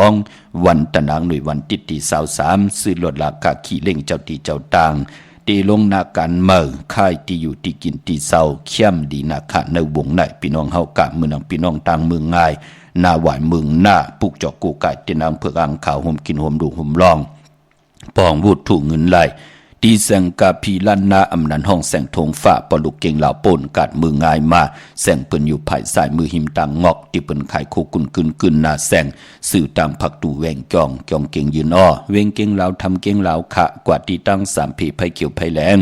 22วันตะนางหน่วยวันติดที่23ซื้อรถราคาขี่เล่งเจ้าตีเจ้าต่างตีลงนาการเมื่อค่ายที่อยู่ที่กินที่เศร้าเข้มดีนาคาในวงไหนพี่น้องเฮากะเมืองพี่น้องต่างเมืองง่ายนาหวายเมืองหน้าปุกจอกกูไก่ตีนางเพื่ออ่างข่าวห่มกินห่มดูห่มร้องปองวูดถูกเงินไหลตีแสงกาพีลันนาอำนันห้องแสงทงฟ้าปลุกเก่งเหล่าป่นกาดมือง่ายมาแสงเปิ้นอยู่ภายสายมือหิมต่างงอกที่เปิ้นขายโคกุนกึนนาแสงสื่อตามผักตูแวงจองเก่งยืนอ้อเวงเก่งเหล่าทำเก่งเหล่าขะกว่าที่ตั้ง3ผีไผเขียวไผแหลง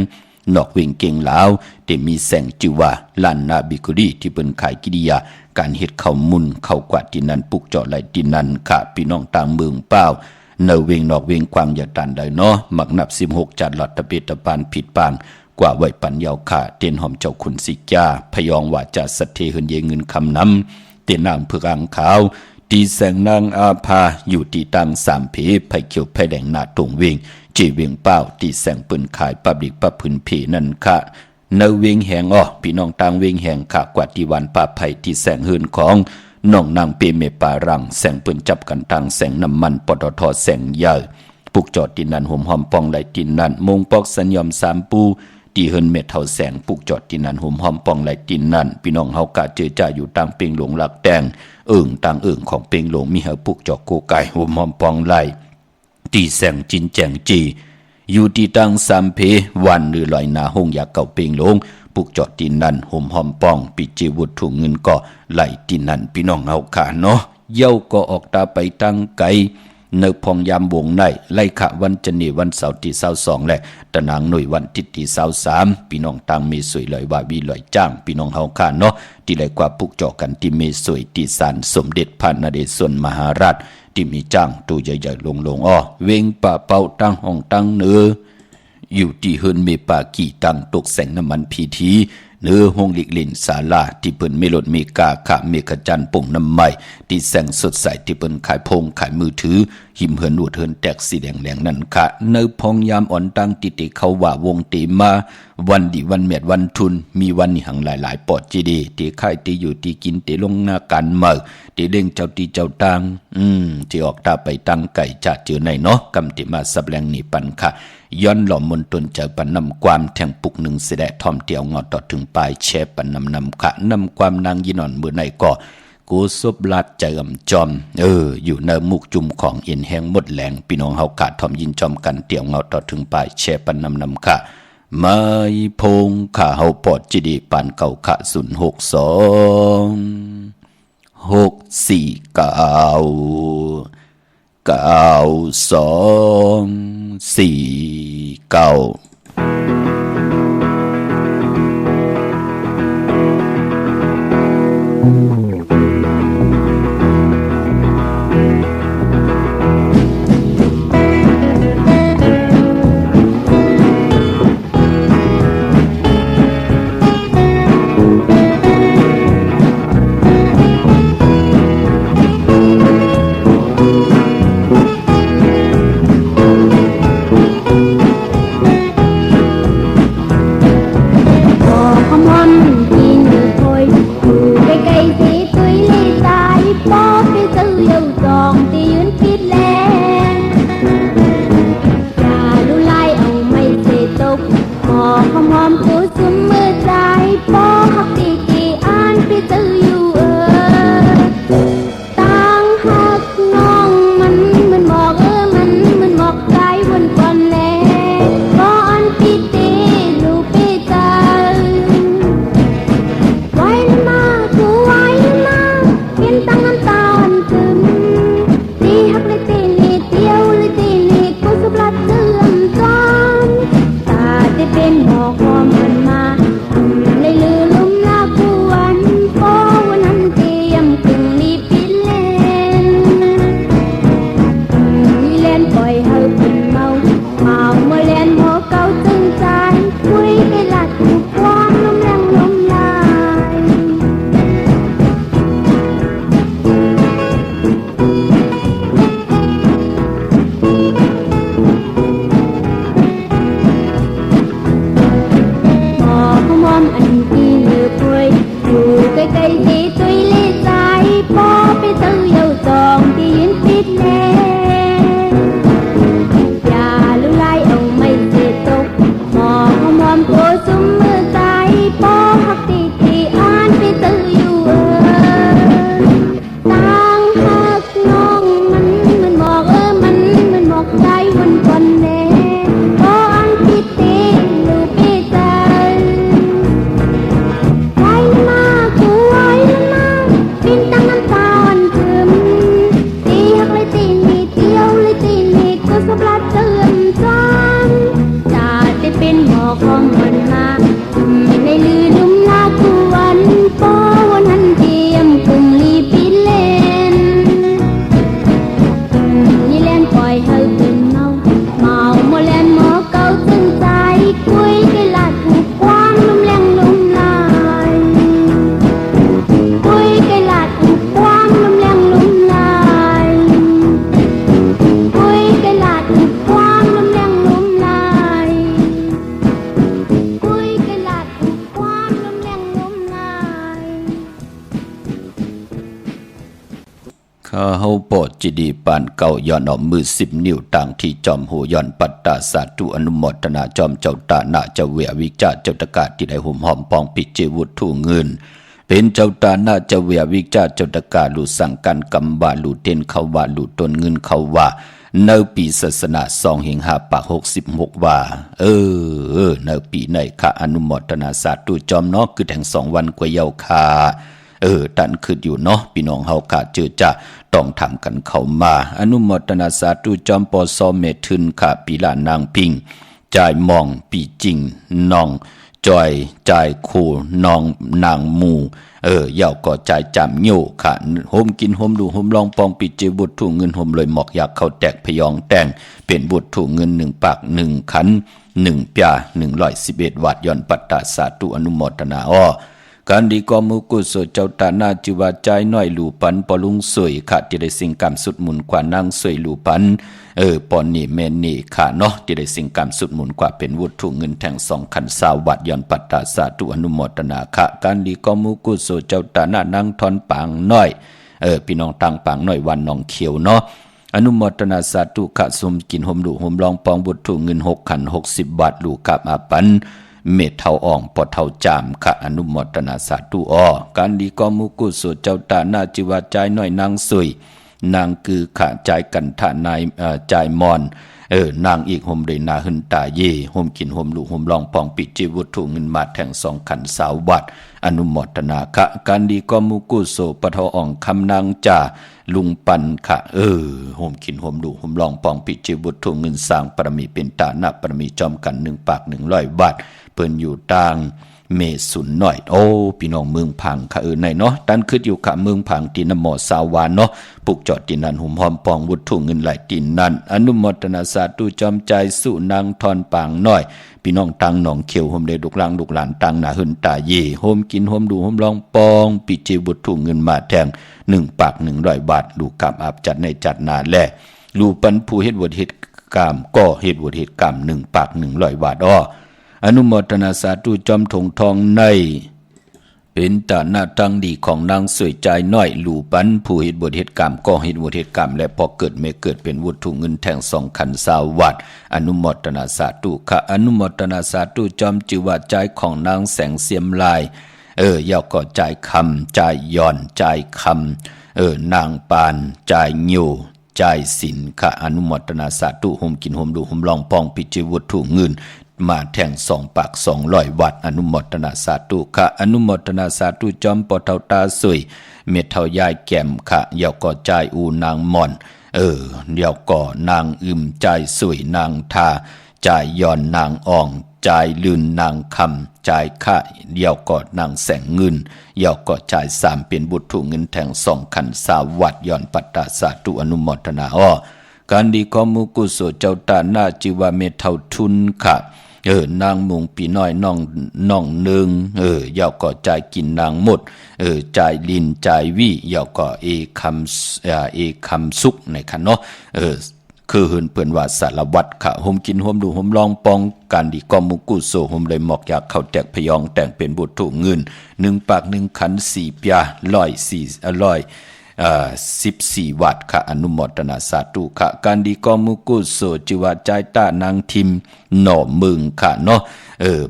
นอกเวงเก่งเหล่าแต่มีแสงจือว่าลันนาบิคุดีที่เปิ้นขายกิริยาการเฮ็ดข้าวมุนข้าวกว่าที่นั้นปุกเจาะไหลที่นั้นขะพี่น้องต่างเมืองเป้าเนเวงนอกเวงความอย่าตันได้เนาะมักนับ16จัดหลอดตะเปตะปานผิดปางกว่าไว้ปัญญาขาเตียนหอมเจ้าคุณสิจ้าพยองว่าจะสัตเทเฮินเยเงินคำนำเตียนนางเพื่ออ่างขาวตีแสงนางอาภาอยู่ตีตัง3ผีไผเขียวไผแดงหน้าตรงเวงจีเวียงเป้าตีแสงปืนขายปับลิกปับพื้นผีนั่นค่ะเนเวงแหงอ้อพี่น้องต่างเวงแหงค่ะกว่าที่วันป่าไผ่ที่แสงเฮินของน้องนางเปเมปารังแสงปืนจับกันทางแสงน้ำมันปตทแสงใหญ่ปุกจอดตินนันห่มหอมปองไหลตินนันมงปอกสัญยอม3ปูตีเฮินเม็ดเท่าแสงปุกจอดตินนันห่มหอมปองไหลตินนันพี่น้องเฮากะเจอจ่าอยู่ต่างเปียงหลวงหลักแดงต่างของเปียงหลวงมีเฮาปุกจอดโกไก่ห่มหอมปองไหลตีแสงจินแจงจีอยู่ที่ตั้ง3เพวันหรือลอยนาห้องยาเก่าเปียงหลวงปุกจอดตินนันห่มหอมปองปิจีวุฒถุงเงินก็ไหลตินนันพี่น้องเฮาขาเนาะเย้าก็ออกตาไปตั้งไกเนพองยามวงในไล่ขะวันจันทร์วันเสาร์ที่22และตะนางหน่วยวันที่23พี่น้องต่างมีสวยลอยว่าวีลอยจ้างพี่น้องเฮาขาเนาะที่ได้กว่าปุกจอกันที่มีสวยที่ศาลสมเด็จพระนเรศวรมหาราชที่มีจ้างตู้ใหญ่ๆลงอ้อเวงป่าเป่าตั้งห้องตั้งเนื้ออยู่ที่เฮินเมปากี่ตั้งตกแสงน้ำมันพีทีเนื้อห้องลิกลินศาลาที่เปิ้นเมลดเมกาขะเมฆจันป่งน้ำไม้ที่แสงสดใสที่เปิ้นขายพงขายมือถือหิมเหินอวดเหินแตกสีแดงแหลงนั่นค่ะเนื้อพองยามอ่อนตั้งติเขาว่าวงตีมาวันดีวันแมดวันทุนมีวันนี้หังหลายปอดจีดีที่ค่ายที่อยู่ที่กินที่ลงหน้าการเมื่อที่เล่งเจ้าตีเจ้าตังที่ออกตาไปตั้งไก่จะเจอในเนาะกำติมาสับแรงนี่ปันค่ะย้อนหล่อมนตนเจอปันนำความแทงปุกหนึ่งเสดทอมเตียวงอต่อถึงปลายแชปันนำขะนำความนางยีนอนมือในก่อกูซบลาดใจจอมอยู่ในมุกจุ่มของเอ็นแห้งหมดแหลงพี่น้องเฮาขาดทอมยินจอมกันเตียวงอต่อถึงปลายแชปันนำขะไม่พงขาเฮาปอดจีดีปานเก่าขะ ปินตั้งน้ำตาวันคืมตีหักเลยตีนี่เดียวเลยตีนี่ก็สบลัดเตือนจันจะได้เป็นหมอของมันมาในลือลุ่มลาคุวันปอวันหันเทียมกึ่งลีปีเล่นนี่เล่นปล่อยให้เป็นเมาโมเล่นหมอเก่าตึงใจคุยกันละถูกความลุ่มแรงลุ่มลายคุยกันละถูกความลุ่มแรงลุ่มลายคุยกันละถูกความลุ่มแรงลุ่มลายคุยกันละถูกความลุ่มแรงลุ่มลาย ข้าเฮาปอดจิดีปานเก่าย้อนออกมือ10 นิ้วต่างที่จอมหูย้อนปัตตาสาธุอนุโมทนาจอมเจ้าตาหน้าเจ้าเวียวิจาเจ้าตะกาที่ได้หุ่มหอมปองปิดเจวุฒถูเงินเป็นเจ้าตาหน้าเจ้าเวียวิจาเจ้าตะกาหลุดสั่งกันกำว่าหลุดเต้นเขาว่าหลุดตนเงินเขาว่าเนปีศาสนา2หิง5ปาก66ว่าเนปีไหนค่ะอนุโมทนาสาธุจอมเนาะคือแห่ง2 วันกว่าเยาคาตันคืออยู่เนาะพี่น้องเฮาค่ะเจอจะต้องทำกันเข้ามาอนุโมทนาสาธุจอมปอซอเมทึนค่ะปีลานางพิงจ่ายมองปีจริงน้องจอยจ่ายคูน้องนางมูเย่าก็จ่ายจำโยค่ะโฮมกินโฮมดูโฮมลองปองปิเจบุตรถูเงินโฮมเลยหมอกอยากเข้าแตกพยองแต่งเป็นบุตรถูเงิน1 ปาก1 ขัน1 ปยา111 วัตย้อนปัตตาสาธุอนุโมทนาการดีกอมุกุโสเจ้าตาหน้าจิวาใจน้อยหลูปันปอลุงสวยค่ะที่ได้สิ่งกรรมสุดหมุนกว่านางสวยหลูปันปอนนี่แม่นี่ค่ะเนาะที่ได้สิ่งกรรมสุดหมุนกว่าเป็นวุฒิเงินแทง2 ขัน20 วัตย้อนปัตตาสาธุอนุโมทนาค่ะการดีกอมุกุโสเจ้าตาหน้านางทอนปางน้อยพี่น้องตังปางน้อยวันน้องเขียวเนาะอนุโมทนาสาธุค่ะสมกินหมดูหมลองปองวุฒิเงิน6 ขัน60 วัตหลูกับอาปันเมตเท่าอ่องปอดเท่าจามค่ะอนุโมทนาสาธุการดีกอมุกุโสเจ้าตาหน้าจิวาใจน้อยนางสวยนางคือขาใจกันทานายใจมอนนางอีกห่มเลยนาหึนตาเย่ห่มกินห่มลูห่มลองปองปิจิวุฒุเงินมาแทง2 ขัน20 วัตอนุโมทนาค่ะการดีกอมุกุโสปะเทาอ่องคำนางจ่าลุงปันค่ะห่มกินห่มลูห่มลองปองปิจิวุฒุเงินสร้างปรมีเป็นตาหน้าปรมีจอมกัน1 ปาก100 วัตเพิ่นอยู่ต่างเมสุนหน่อยพี่น้องเมืองพังค่ะในเนาะตันขึ้นอยู่ค่ะเมืองพังตีนหมอสาวานเนาะปลูกจอดตีนันหุ่มหอมปองวุฒุเงินไหลตีนันอนุโมทนาสาธุจอมใจสุนางทอนปางน้อยพี่น้องตังหนองเขียวห่มเดดุกลางดุกหลานตังหนาหึนตาเย่ห่มกินห่มดูห่มลองปองปิจิวุฒุเงินมาแทง1 ปาก100 บาทลูกกับอาบจัดในจัดนาแลลูปันผู้เฮ็ดวดเฮ็ดกามก็เฮ็ดวดเฮ็ดกาม1 ปาก100 บาทอนุโมทนาสาธุจอมถงทองในเป็นตาหน้าตั้งดีของนางสวยใจน้อยหลูปันผู้เหตุบทเหตุกรรมก็เหตุบทเหตุกรรมและพอเกิดไม่เกิดเป็นวุฒิเงินแทง2 ขัน20 วัตอนุโมทนาสาธุค่ะอนุโมทนาสาธุจอมจิวาใจของนางแสงเสียมลายยาวก็ใจคำใจย่อนใจคำนางปานใจโยใจสินค่ะอนุโมทนาสาธุห่มกินห่มดูห่มลองปองปิจิวุฒิเงินมาแทง2 ปาก200 วัตอนุโมทนาสาธุค่ะอนุโมทนาสาธุจอมปอเท่าตาสวยเม็ดเท่ายายแก้มค่ะเยาวก็ใจอูนางม่อนเยาวก็นางอึมใจสวยนางทาใจย้อนนางอ่องใจลื่นนางคำใจค่ะเยาวก็นางแสงเงินเยาวก็ใจ3เป็นบุตรถูกเงินแทง2 ขัน20 วัตย้อนปัตตาสาธุอนุโมทนาการดีกอมุกุโสเจ้าตาหน้าจิวาเมเท่าทุนค่ะนางมุงปีน้อยน้องหนึ่งยาวก็ใจกินนางหมดใจลินใจวิยาวก็เอคำสุกในคันเนาะคือเหินเปื่อนว่าสารวัตรค่ะห่มกินห่มดูห่มลองปองการดีกอมุกุโสห่มเลยหมอกอยากเข้าแตกพยองแต่งเป็นบุตรถูกเงิน1 ปาก1 ขัน4 ปยา14 วัตค่ะอนุโมทนาสาธุค่ะการดีกอมุกุโสจิวาใจตานางทิมหน่อมึงค่ะเนาะ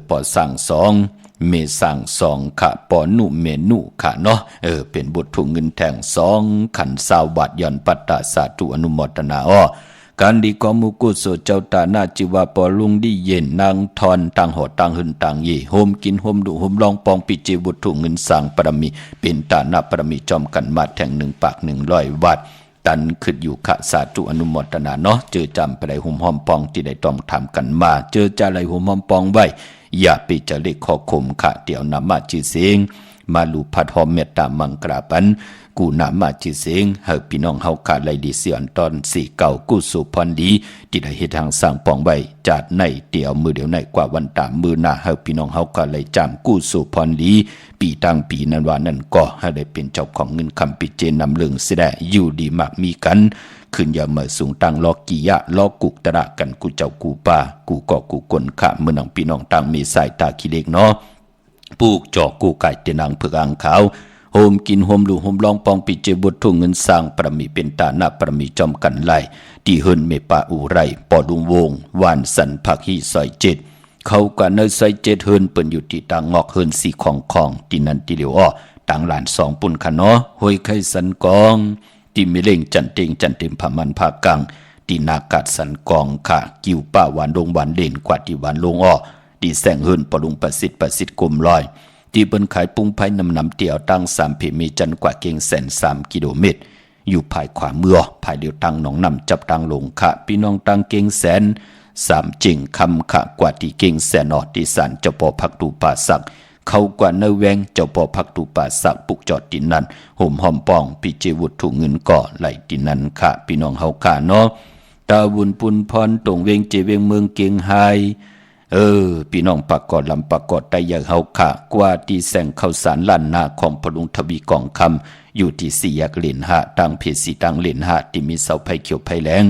ปอสั่ง2 เมสั่ง2ค่ะปอนุเมนุค่ะเนาะเป็นบุตรถูกเงินแทง2 ขัน20 วัตย้อนปัตตาสาธุอนุโมทนา การดีกอมุกุโสเจ้าตาหน้าจิวาปอลุงดีเย็นนางทอนต่างหอต่างหึนต่างเยโฮมกินโฮมดุโฮมลองปองปิเจบุตถุเงินสร้างปรมีเป็นตาหน้าปรมีจอมกันมาแทง1 ปาก 100 วัดตันขึ้นอยู่ขะสาธุอนุโมทนาเนาะเจอจำไปได้หุ่มหอมปองที่ได้ต้องทำกันมาเจอจะไรหุ่มหอมปองไว้อย่าไปจะเล็กขอคมขะเดี๋ยวนำมาจีเสียงมาลูพัดหอมเมตตามังกราปันกูนำมาจีเสียงเฮาพี่น้องเฮาขาดไรดีเสียนตอน4 เก่ากูสุพรดีที่ได้เฮ็ดทางสร้างปองไว้จัดในเดี๋ยวมือเดี๋ยวในกว่าวันตามมือหน้าเฮาพี่น้องเฮาขาดไรจำกูสุพรดีปีตั้งปีนั้นว่านั่นก็ให้ได้เป็นเจ้าของเงินคำปิเจนำเรื่องเสียได้อยู่ดีมากมีกันขึ้นอย่าเมื่อสูงตั้งลอกิยะลอกุกตระกันกูเจ้ากูป่ากูก็กูกลขะเมื่อนังพี่น้องตั้งมีสายตาขี้เล็กเนาะปลูกจอกกูไก่เตนังเผือกอ่างขาวโฮมกินโฮมดูโฮมลองปองปิเจบุตรทุ่งเงินสร้างประมีเป็นตาหน้าประมีจอมกันไล่ที่เฮินเมปาอูไรปอดุงวงวานสันผักฮีซอย7เขากว่าเนยซอย7เฮินเปิ้นอยู่ที่ต่างงอกเฮิน4ของที่นั่นที่เดียวอ้อต่างหลาน2ปุ่นคะเนาะห้วยไข่สันกองที่มีเล่งจันเต็งจันเต็มผามันภากังที่นากาดสันกองค่ะกิวป้าหวานดงหวานเด่นกว่าที่หวานลงอ้อที่แสงเฮินปลุงประสิทธิ์กลมลอยที่เปิ้นขายปุ้งไผ่นำเตี่ยวตั้ง3 เพมีจันกว่าเก่งแสน3 กิโลเมตรอยู่ภายขวามือภายเดียวตั้งหนองนำจับตั้งลงค่ะพี่น้องตั้งเก่งแสน3จิงคำค่ะกว่าที่เก่งแสนอที่สารเจ้าปอพักตูป่าสักเขากว่าเนแวงเจ้าปอพักตูป่าสักปุกจอดดินนั้นห่มหอมปองปิเจวุฒถุเงินก่อไหลดินนั้นค่ะพี่น้องเฮาค่ะเนาะตาวุนปุนพรตรงเวงเจเวงเมืองเกียงไฮพี่น้องปากกอดลำปากกอดไตอย่างเฮาค่ะกว่าที่แสงข้าวสารล้านนาของพลุงทวีกองคำอยู่ที่4 แยกเหรียญ5ตั้งเพจสีตั้งเหรียญ5ที่มีเสาไผ่เขียวไผ่แหลง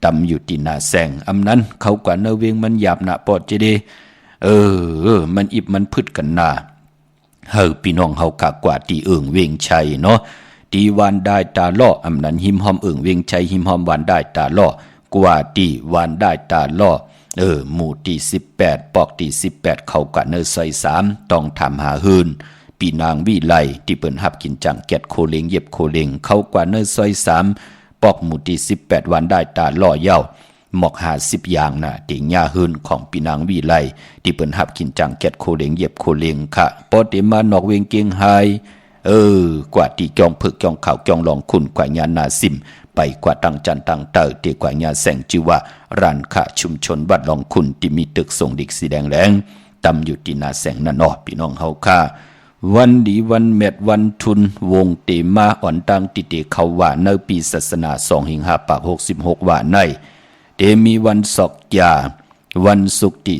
ตำอยู่ที่หน้าแสงอำนั้นเขากว่าเนเวงมันหยาบหนาปอดเจเดมันอิบมันพืชกันนาพี่น้องเฮากะกว่าที่เอิงเวงชัยเนาะที่วานได้ตาล่ออำนั้นหิมหอมเอิงเวงชัยหิมหอมวานได้ตาล่อกว่าที่วานได้ตาล่อหมู่ที่18ปอกที่18เขากะเนซอย3ต้องทำหาหืนปีนางวิไลที่เปิ้นหับกินจังแกดโคเลงเย็บโคเลงเขากว่าเนซอย3ปอกหมู่ที่18วันได้ตาล่อเย้าหมอก50อย่างน่ะที่ญาหืนของปีนางวิไลที่เปิ้นหับกินจังแกดโคเลงเย็บโคเลงค่ะปอเตมานอกเวงเกียงไฮกว่าที่จองผึกจองข่าวจองลองคุณกว่าญานาซิมไปกว่าตั้งจันตั้งเตอเตียกว่าญาแสงจิวะร้านค้าชุมชนวัดลองคุณที่มีตึกส่งดิกสีแดงแหลงตำอยู่ที่นาแสงนั่นพี่น้องเฮาค่ะวันดีวันเม็ดวันทุนวงเตมาอ่อนตังติเตเขาว่าในปีศาสนา2 ปาก 66ว่าในเตมีวันศอกยาวันศุกร์ที่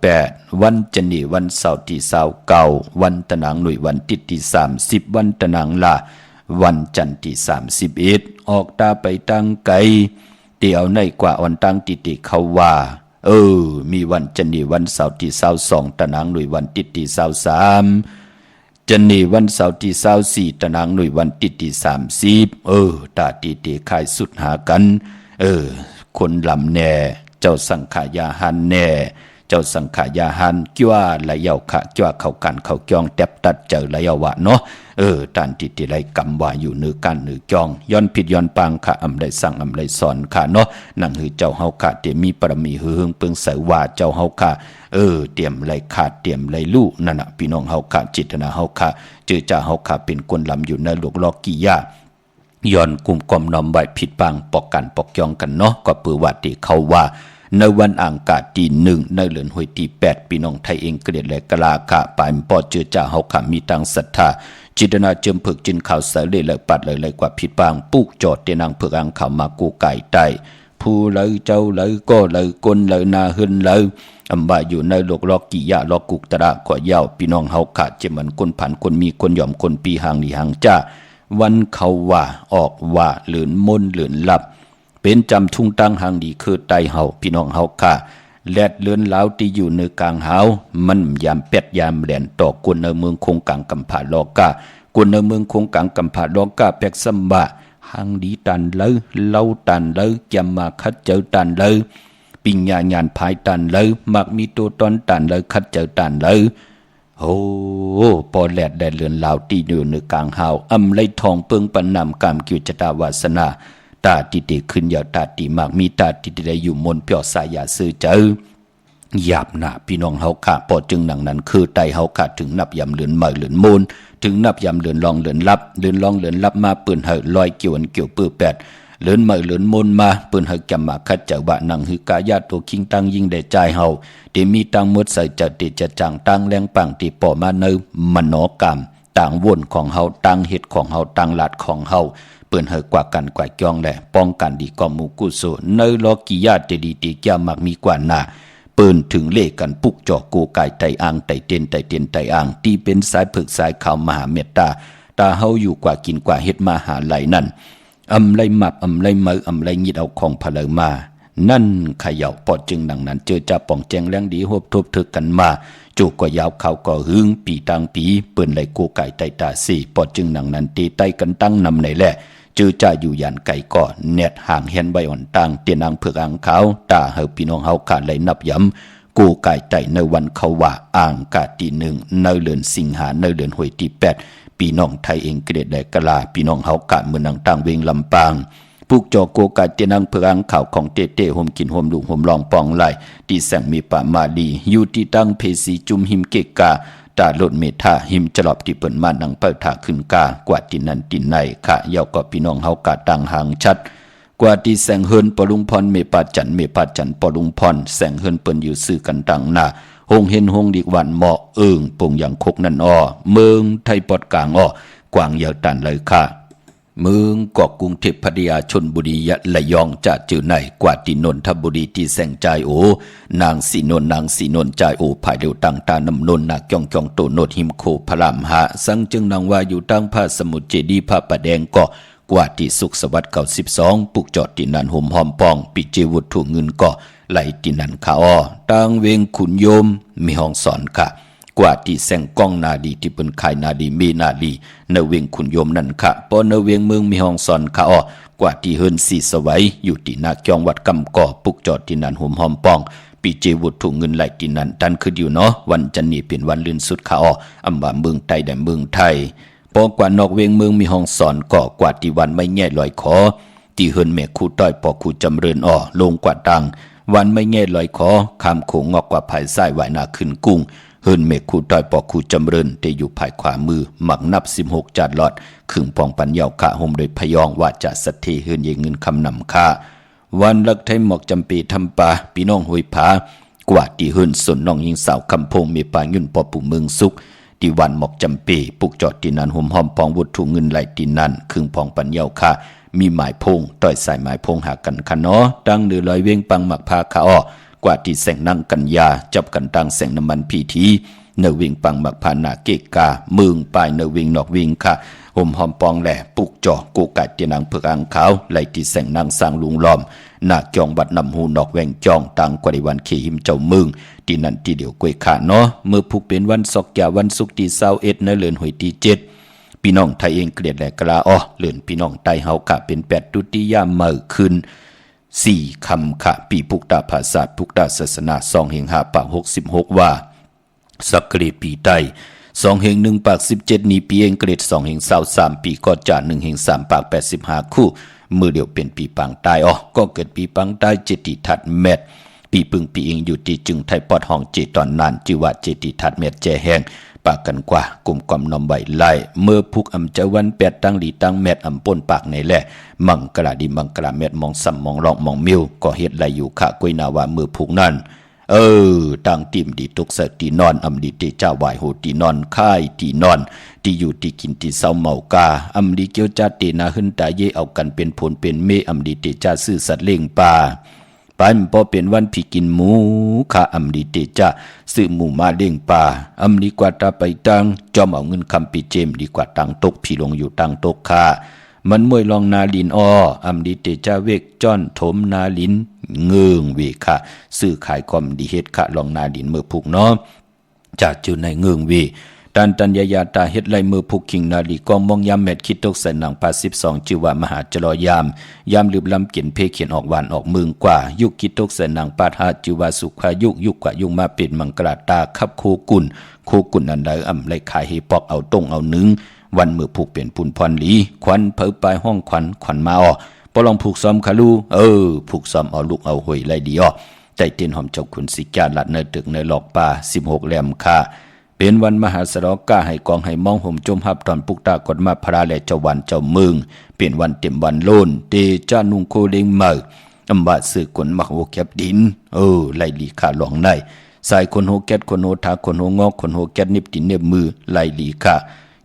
28วันจันทร์วันเสาร์ที่29วันตะนางหน่วยวันติดที่30วันตะนางลาวันจันทร์ที่31ออกตาไปตั้งไกลเตียวในกว่าอ่อนตั้งติติเขาว่ามีวันจันทร์วันเสาร์ที่22ตะนางหน่วยวันติดที่23จันทร์วันเสาร์ที่24ตะนางหน่วยวันติดที่30ตาติติคายสุดหากันคนลำแน่เจ้าสังขายาหันแน่เจ้าสังขายาหันกิ้วละเยาขะกิ้วเข้ากันเข้าจ้องแตบตัดเจอละเยาวะเนาะตันติไรกำว่าอยู่เนื้อกันเนื้อจ้องย้อนผิดย้อนปังค่ะอำได้สั่งอำได้สอนค่ะเนาะนั่งหือเจ้าเฮาค่ะเตมีปรมีหือหึงเปิงใส่ว่าเจ้าเฮาค่ะเตรียมไรขาดเตรียมไรลู่นั่นน่ะพี่น้องเฮาค่ะจิตนาเฮาค่ะเจอจ่าเฮาค่ะเป็นคนลำอยู่ในหลวกลอกกิยาย้อนกลุ่มกอมนอมใบผิดปังปอกกันปอกยองกันเนาะก็ปือว่าที่เขาว่าในวันอังคารที่1ในเดือนห้วยที่8พี่น้องไทยเองเกลียดและกลาค่ะปายปอเจอจ่าเฮาค่ะมีตังศรัทธาจิตนาเจิมผึกจินข่าวเสเลยเลยปัดเลยกว่าผิดปังปุกจอดเตนางผึกอังข่าวมากูไก่ใต้ผู้เลยเจ้าเลยก็เลยกลเลยนาหึนเลยอำบาอยู่ในโลกลอกกิยะลอกกุกตระก็ยาวพี่น้องเฮาค่ะจะเหมือนคนผันคนมีคนยอมคนปีหางหลีหางจ้าวันเขาว่าออกว่าหลืนมนหลืนหลับเป็นจำทุ่งตั้งหางดีคือไตเฮาพี่น้องเฮาค่ะแลดเลือนลาวที่อยู่ในกลางเฮามันยามเป็ดยามแหลนต่อกวนในเมืองคงกลางกำผาลอกากวนในเมืองคงกลางกำผาลอกาแปกซัมบะหางดีตันเลยเล่าตันเลยจำมาคัดเจอตันเลยปิญญาญาณภายตันเลยมักมีตัวตอนตันเลยคัดเจอตันเลยปอแลดได้เลือนลาวที่อยู่ในกลางเฮาอำไลทองเปิงปันนำกามกิวจตาวาสนา ตาติเตขึ้นยาวตาติมากมีตาติเตได้อยู่มนเปียวสายาซื้อเจอหยาบหนาพี่น้องเฮาค่ะปอจึงหนังนั้นคือไตเฮาค่ะถึงนับยำเลือนเมื่อเลือนมูลถึงนับยำเลือนลองเลือนลับเลือนลองเลือนลับมาปืนเหลอยเกี่ยวเกี่ยวปื้อแปดเลือนเมื่อเลือนมูลมาปืนเหจำมาคัดเจ้าบะนังหือกายาตัวคิงตั้งยิ่งได้ใจเฮาเดมีตังมดใส่จะติจะจังตั้งแรงปังตีป่อมาเนอมโนกรรมต่างวนของเฮาต่างเหตุของเฮาต่างลาดของเฮาเปิ้นเฮกว่ากันกว่าจ้องแหละป้องกันดีกอมูกุโซเนอลอกิยาเตดีติกยามักมีกว่าหน้าเปิ้นถึงเลกันปุกจอกโกกายไตอ่างไตเตียนไตเตียนไตอ่างที่เป็นสายผึกสายขาวมหาเมตตาตาเฮาอยู่กว่ากินกว่าเฮ็ดมาหาไหลนั่นไรมับไรมือไรยิดเอาของพะเลมานั่นขย่าปอดจึงดังนั้นเจอจะป่องแจงแรงดีหบทบเธอกันมาจูกว่ายาวเขาก็หึงปีตังปีเปิ้นไหลโกไก่ไตตาสี่ปอดจึงดังนั้นตีไตกันตั้งนำในแหละเจอจะอยู่ยันไก่ก่อเน็ดห่างเห็นใบอ่อนต่างเตียนอังเผือกอังขาวตาเฮาพี่น้องเฮาขาดไหลนับย้ำกูไก่ไตในวันเขาว่าอ่างกาตีหนึ่งในเดือนสิงหาในเดือนหวยที่8พี่น้องไทยเองเกรดได้กะลาพี่น้องเฮากะเมืองนังต่างเวงลำปางผูกจอโกกาเตียนังเพืองข่าวของเตเต้ห่มกินห่มลูกห่มลองปองไหลที่แสงมีป่ามาดีอยู่ที่ตั้งเพสีจุมหิมเกกาตาลดเมธาหิมจลอบที่เปิ้นมานังเปิดถาขึ้นกากว่าที่นั่นที่ไหนค่ะเยาก็พี่น้องเฮากะต่างห่างชัดกว่าที่แสงเฮินปลุงพรเมปาจันปลุงพรแสงเฮินเปิ้นอยู่ซื่อกันต่างหน้าหงเห็นหงดีกวันเหมาะปงอย่างคกนั่นอ้อเมืองไทยปอดกลางอ้อกวางยาวตันเลยค่ะเมืองเกาะกรุงเทพพัทยาชลบุรียะระยองจะจือในกว่าที่นนทบุรีที่แสงใจโอนางสีนนใจโอภายเดียวต่างตานำนนนาจองโตโนดหิมโคพรามหาสังจึงนางว่าอยู่ตั้งพระสมุทรเจดีย์พระประแดงเกาะกว่าที่สุขสวัสดิ์92ปุกจอดที่นันห่มหอมปองปิเจวุฒถุเงินเกาะไหลที่นันขาอ้อตั้งเวงขุนโยมมีห้องสอนค่ะกว่าที่แสงก้องนาดีที่เป็นขายนาดีมีนาดีเนเวงขุนโยมนั่นค่ะปอเนเวงเมืองมีห้องสอนค่ะอ้อกว่าที่เฮินสีสวัยอยู่ที่นาจองวัดกำก่อปุกจอดที่นันห่มหอมปองปีเจวุฒถุเงินไหลที่นันตันคืออยู่เนาะวันจันนี้เป็นวันลื่นสุดค่ะอ้ออำว่าเมืองไทยแต่เมืองไทยปอกว่านอกเวงเมืองมีห้องสอนก่อกว่าที่วันไม่แง่ลอยขอที่เฮินแม่ครูต้อยปอครูจำเริญอ้อลงกว่าตังวันไม่แง่ลอยขอคำโขงงอกกว่าภายซ้ายไหวนาขึ้นกุ้งเฮินเมฆคูต้อยปอคูจำเริญแต่อยู่ภายขวามือหมักนับ16จัดหลอดขึงปองปัญญาขะห่มโดยพยองว่าจะสัตเทเฮินเยเงินคำนำค่าวันลักไทยหมอกจำปีทำปาพี่น้องห้วยผากว่าที่เฮินสนน้องยิงสาวคำพงมีปายุ่นปอปู่เมืองสุขที่วันหมอกจำปีปุกจอดที่นันห่มหอมปองวุฒถุเงินไหลที่นันขึงปองปัญญาขะมีหมายพงต่อยสายหมายพงหากันคะเนาะตั้งเดือลอยเว้งปังหมักพาขาอ้อกว่าที่แสงนั่งกันยาจับกันตั้งแสงน้ำมันพีทีเนวิงปังมักพานาเกกาเมืองปลายเนวิงนอกวิงค่ะห่มหอมปองแหล่ปุกจ่อกูกัดเตียนังเผือกอังขาวไหลที่แสงนางสร้างลุงล้อมนาจองบัดนำหูนอกแวงจองตังกว่าในวันเขหิมเจ้าเมืองที่นั่นที่เดียวกวยขาเนาะเมื่อพุกเป็นวันศกยาวันศุกร์ที่21ในเดือนหวยที่7พี่น้องไทยเองเกลียดแหลกลาอ้อเลื่อนพี่น้องไตเฮากะเป็น8ตุติยามมื้อคืน4คำค่ะปีพุกตาภาษาพุกตาศาสนา2แห่ง5ปาก66ว่าสักเกรดปีไต2แห่ง1ปาก17นี้ปีเองเกรด2แห่ง23ปีก็จ่า1แห่ง3ปาก85คู่มือเดียวเป็นปีปังตายก็เกิดปีปังตายเจติทัดเม็ดปีปึงปีเองอยู่ที่จึงไทยปอดห้องเจตอนนานจิว่าเจติทัดเม็ดแจแห้งปากกันกว่ากลุ่มความนอมใบไล่เมื่อพุกอำเจวัน8ตั้งหลีตั้งเม็ดอำป่นปากในแหละมังกระดิมังกระเม็ดมองซ้ำมองรองมองมิวก็เฮ็ดไหลอยู่ขะกวยนาว่ามือพุกนั่นต่างติ่มดีตุกเสตีนอนอำดีเตเจ้าไหวโหตีนอนค่ายตีนอนที่อยู่ที่กินที่เศร้าเมากาอำดีเกียวจัดเตนาหึนตาเยเอากันเป็นผลเป็นเมอำดีเตจ้าซื่อสัตว์เล่งป่าปานพอเป็นวันพี่กินหมูข้าอำดีเตจ้าซื้อหมูมาเล่งป่าอำดีกว่าตาไปตังจอมเอาเงินคำปีเจมดีกว่าตังตกพี่ลงอยู่ตังตกค่ามันมวยลองนาลินอำดีเตจ้าเวกจ้อนถมนาลินเงืองเวค่ะซื้อขายความดีเฮ็ดค่ะลองนาดินเมื่อพุกเนาะจากจุในเงืองเวตันยาตาเฮ็ดไลมือพุกคิงนาลีกองมองยามเม็ดคิดตกใส่หนัง82ชื่อว่ามหาจรอยามลืบลำเขียนเพเขียนออกหวานออกเมืองกว่ายุคคิดตกใส่หนังปาทาชื่อว่าสุขายุกว่ายุมาเป็นมังกราตาคับโคกุ่นอันใดอำไลขายให้ปอกเอาต้งเอานึงวันมือผูกเปลี่ยนปุ่นพรหลีควันเผอปลายห้องควันมา ปลองผูกซ้อมคาลูผูกซ้อมเอาลูกเอาหวยไรดีอ้อใจเตียนหอมเจ้าขุนสิกาลัดเนตึกในหลอกป่า16แหลมค่าเป็นวันมหาสรกาให้กองให้มองห่มจมหับตอนปุกตากฎมาพระและเจ้าวันเจ้าเมืองเป็นวันเต็มวันโลนเตจานุงโคเลงเมออำบาสื่อกลมักโหแคบดินไล่ลีขาหลองในสายคนโหแกดคนโหทาคนโหงอกคนโหแกดนิบตินเนบมือไล่ลีขา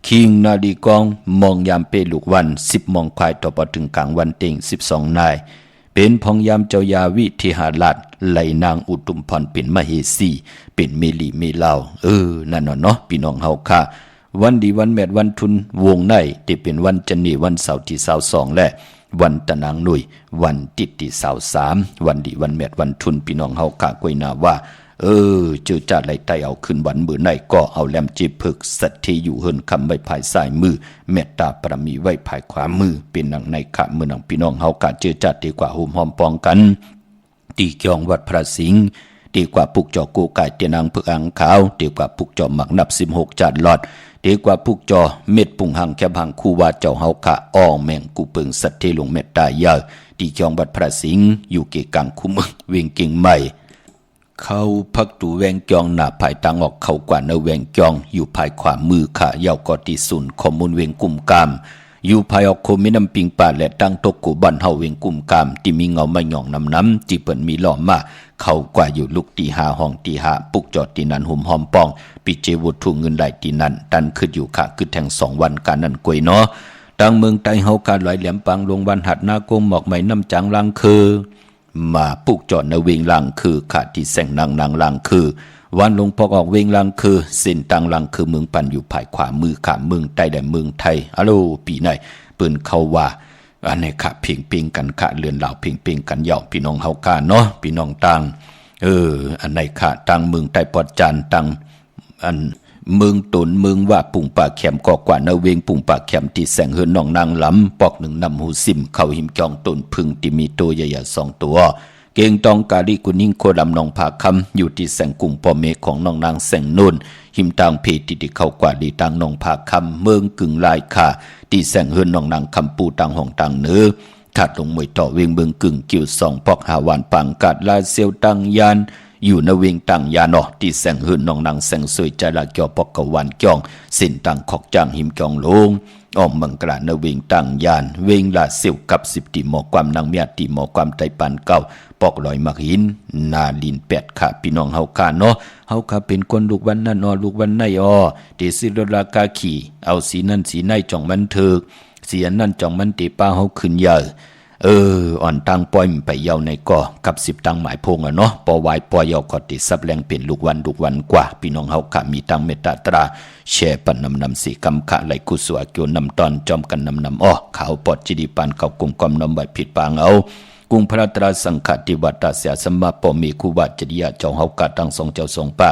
คิงนาดีกองมองยามเปลูกวัน10มองควายต่อปถึงกลางวันเต็ง12นายเป็นพองยามเจ้ายาวิทิหาลัดไหลนางอุตุมพรเป็นมเหสีเป็นเมลีเมลาวนั่นเนาะพี่น้องเฮาค่ะวันดีวันแมดวันทุนวงในที่เป็นวันจันนีวันเสาร์ที่22และวันตะนางหนุ่ยวันติดที่23วันดีวันแมดวันทุนพี่น้องเฮาค่ะกวยนาว่าเจอจัดไหลไตเอาขึ้นวันมือในก็เอาแหลมจีพึกสัตที่อยู่เฮินคำไว้ภายซ้ายมือเมตตาปรมีไว้ภายขวามือเป็นหนังในขะมือหนังพี่น้องเฮากะเจอจัดดีกว่าหุ่มหอมปองกันตีเกียงวัดพระสิงห์ดีกว่าปุกจอกูกายเตียนางพึกอังขาวดีกว่าปุกจอหมักนับ16จัดหลอดดีกว่าปุกจอเม็ดปุ่งหังแคบหังคู่ว่าเจ้าเฮากะอ้อแมงกูเปิงสัตที่ลงเมตตาเยอะตีเกียงวัดพระสิงห์อยู่เกกังคุมึงเวียงเก่งใหม่เขาพักตูแวงจองหน้าภายตังออกเขากว่าเนแวงจองอยู่ภายขวามือค่ะยาวกอติสุนขอมูลเวงกุมกามอยู่ภายออกโคมิน้ำปิงป่าและตั้งตกกูบันเฮาเวงกุมกามที่มีเงาไม่หย่องน้ำจีเปิ่นมีหล่อมาเขากว่าอยู่ลูกตีหาห้องตีหาปุกจอดตีนันหุ่มหอมปองปิเจวุฒุเงินไหลตีนันดันขึ้นอยู่ค่ะขึ้นแทง2วันการนั่นกวยเนาะตั้งเมืองไตเฮาการลอยแหลมปังลงวันหัดหน้ากงหมอกไหมน้ำจังลังคือมาปุกจอดในเวงลังคือขาดที่แสงนางลังคือวันลงพอกออกเวงลังคือเส้นตังลังคือเมืองปันอยู่ภายขวามือขาเมืองใต้แต่เมืองไทยอะโลปีไหนปืนเขาว่าอันนี้ขาเพียงเพียงกันขาเรือนเหล่าเพียงเพียงกันเหย่าพี่น้องเฮากาเนาะพี่น้องตังอันไหนขาตังเมืองใต้ปอดจานตังอันเมืองตนเมืองว่าปุ่งป่าแขมกอกว่านาเวงปุ่งป่าแขมที่แสงเฮือนน้องนางล้ำปอกหนึ่งนำหูซิมเข้าหิมจองตนพึ่งที่มีตัวใหญ่ๆ2ตัวเกงตองกาลีกุนิ่งโคดำนองผาคำอยู่ที่แสงกุ่งปอเมของน้องนางแสงนุ่นหิมตางเพติที่เข้ากว่าดีตังนองผาคำเมืองกึ่งลายค่ะที่แสงเฮือนน้องนางคำปูตังห้องตังเนื้อขาดลงมวยต่อเวงเมืองกึ่งกิ่ว2ปอกหาวานปังกาดลาเซียวตังยานอยู่ในเวงตังยานอที่แสงหืนนองนางแสงสวยใจละเกี่ยวปอกกวันจ้องสินตังขอกจางหิมจองลงอ้อมบังกลาในเวงตังยานเวงลาเซียวกับ10ตีหมอความนางเมียตีหมอความไตปันเก้าปอกลอยมักหินนาลิน8ค่ะพี่น้องเฮาคาเนาะเฮาคาเป็นคนลูกวันนั้นลูกวันไหนเตสิรลากาขี่เอาสีนั่นสีไหนจ่องมันเถิกเสียนั่นจ่องมันเตป้าเฮาขึ้นเยอะอ่อนตังปล่อยไปเยาวในก่อกับ10ตังหมายพงเนาะปอวายปอยอกอติซับแรงเป็นลูกวันกว่าพี่น้องเฮาค่ะมีตังเมตตาแช่ปันนำสีกำขะไหลกุสวะเกียวนำตอนจอมกันนำขาวปอดจิดีปานเขากุมกอมนำใบผิดปางเอากุงพระตราสังฆติวัตตาเสียสมมาปอมีคูวัดจริยาเจ้าเฮากะตั้ง2เจ้า2ป่า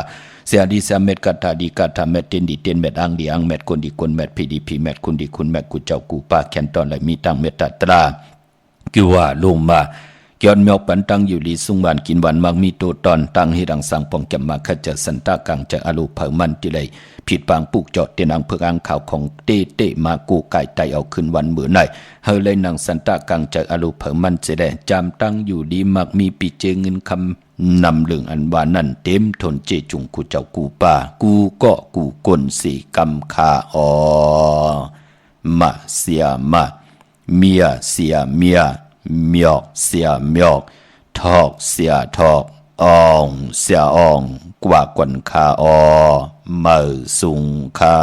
เสียดีเสียเม็ดกะตาดีกะตาเม็ดเต็นดีเต็นเม็ดอังดีอังเม็ดคนดีคนเม็ดพีดีพีเม็ดคุณดีคุณเม็ดกูเจ้ากูป่าแขนตอนไหลมีตังเมตตากิว่าลงมาเกี่ยวเมียวปันตังอยู่ลีสุงบานกินวันมักมีโตตอนตังให้ดังสังปองแก่มาขจัดสันตากังจะอารมณ์เผามันที่ไรผิดปางปุกจอดเตนังเพื่ออ่างข่าวของเตมากูไก่ไตเอาขึ้นวันมือไหนเฮเลยนางสันตากังจะอารมณ์เผามันจะได้จำตั้งอยู่ดีมักมีปีเจเงินคำนำเรื่องอันวานั่นเต็มทนเจจุงกูเจ้ากูป่ากูก็กูกลสีกำคามาเสียมาเมียเสียเมียเมียกเสียเมียกทอกเสียทอกอ่องเสียอ่องกว่ากวนคาเมื่อสุงคา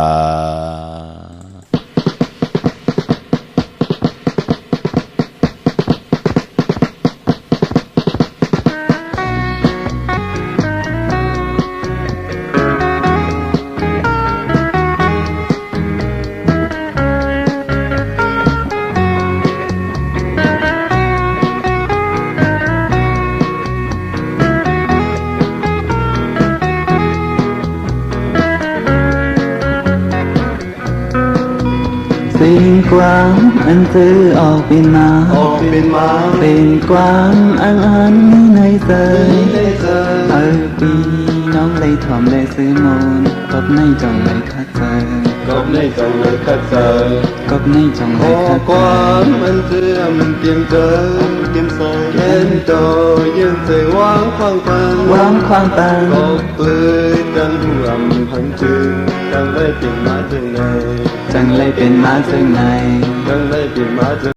เป็นกวางอันซื้อออกเป็นมาเป็นกวางอันในเซยปีน้องเลยถ่อมเลยซื้อมนพบในจองเลยคัดเจอ góc này trong lời khát giờ góc nay trong lời khó khát quá mình chưa mình tìm tới đến tôi nhưng trời quang khoang khoang วางความตาง có bơi đang thu ẩm hành trình đang lấy tìm má trên này จังเลยเป็นมาถึงไหน đang lấy tìm má trên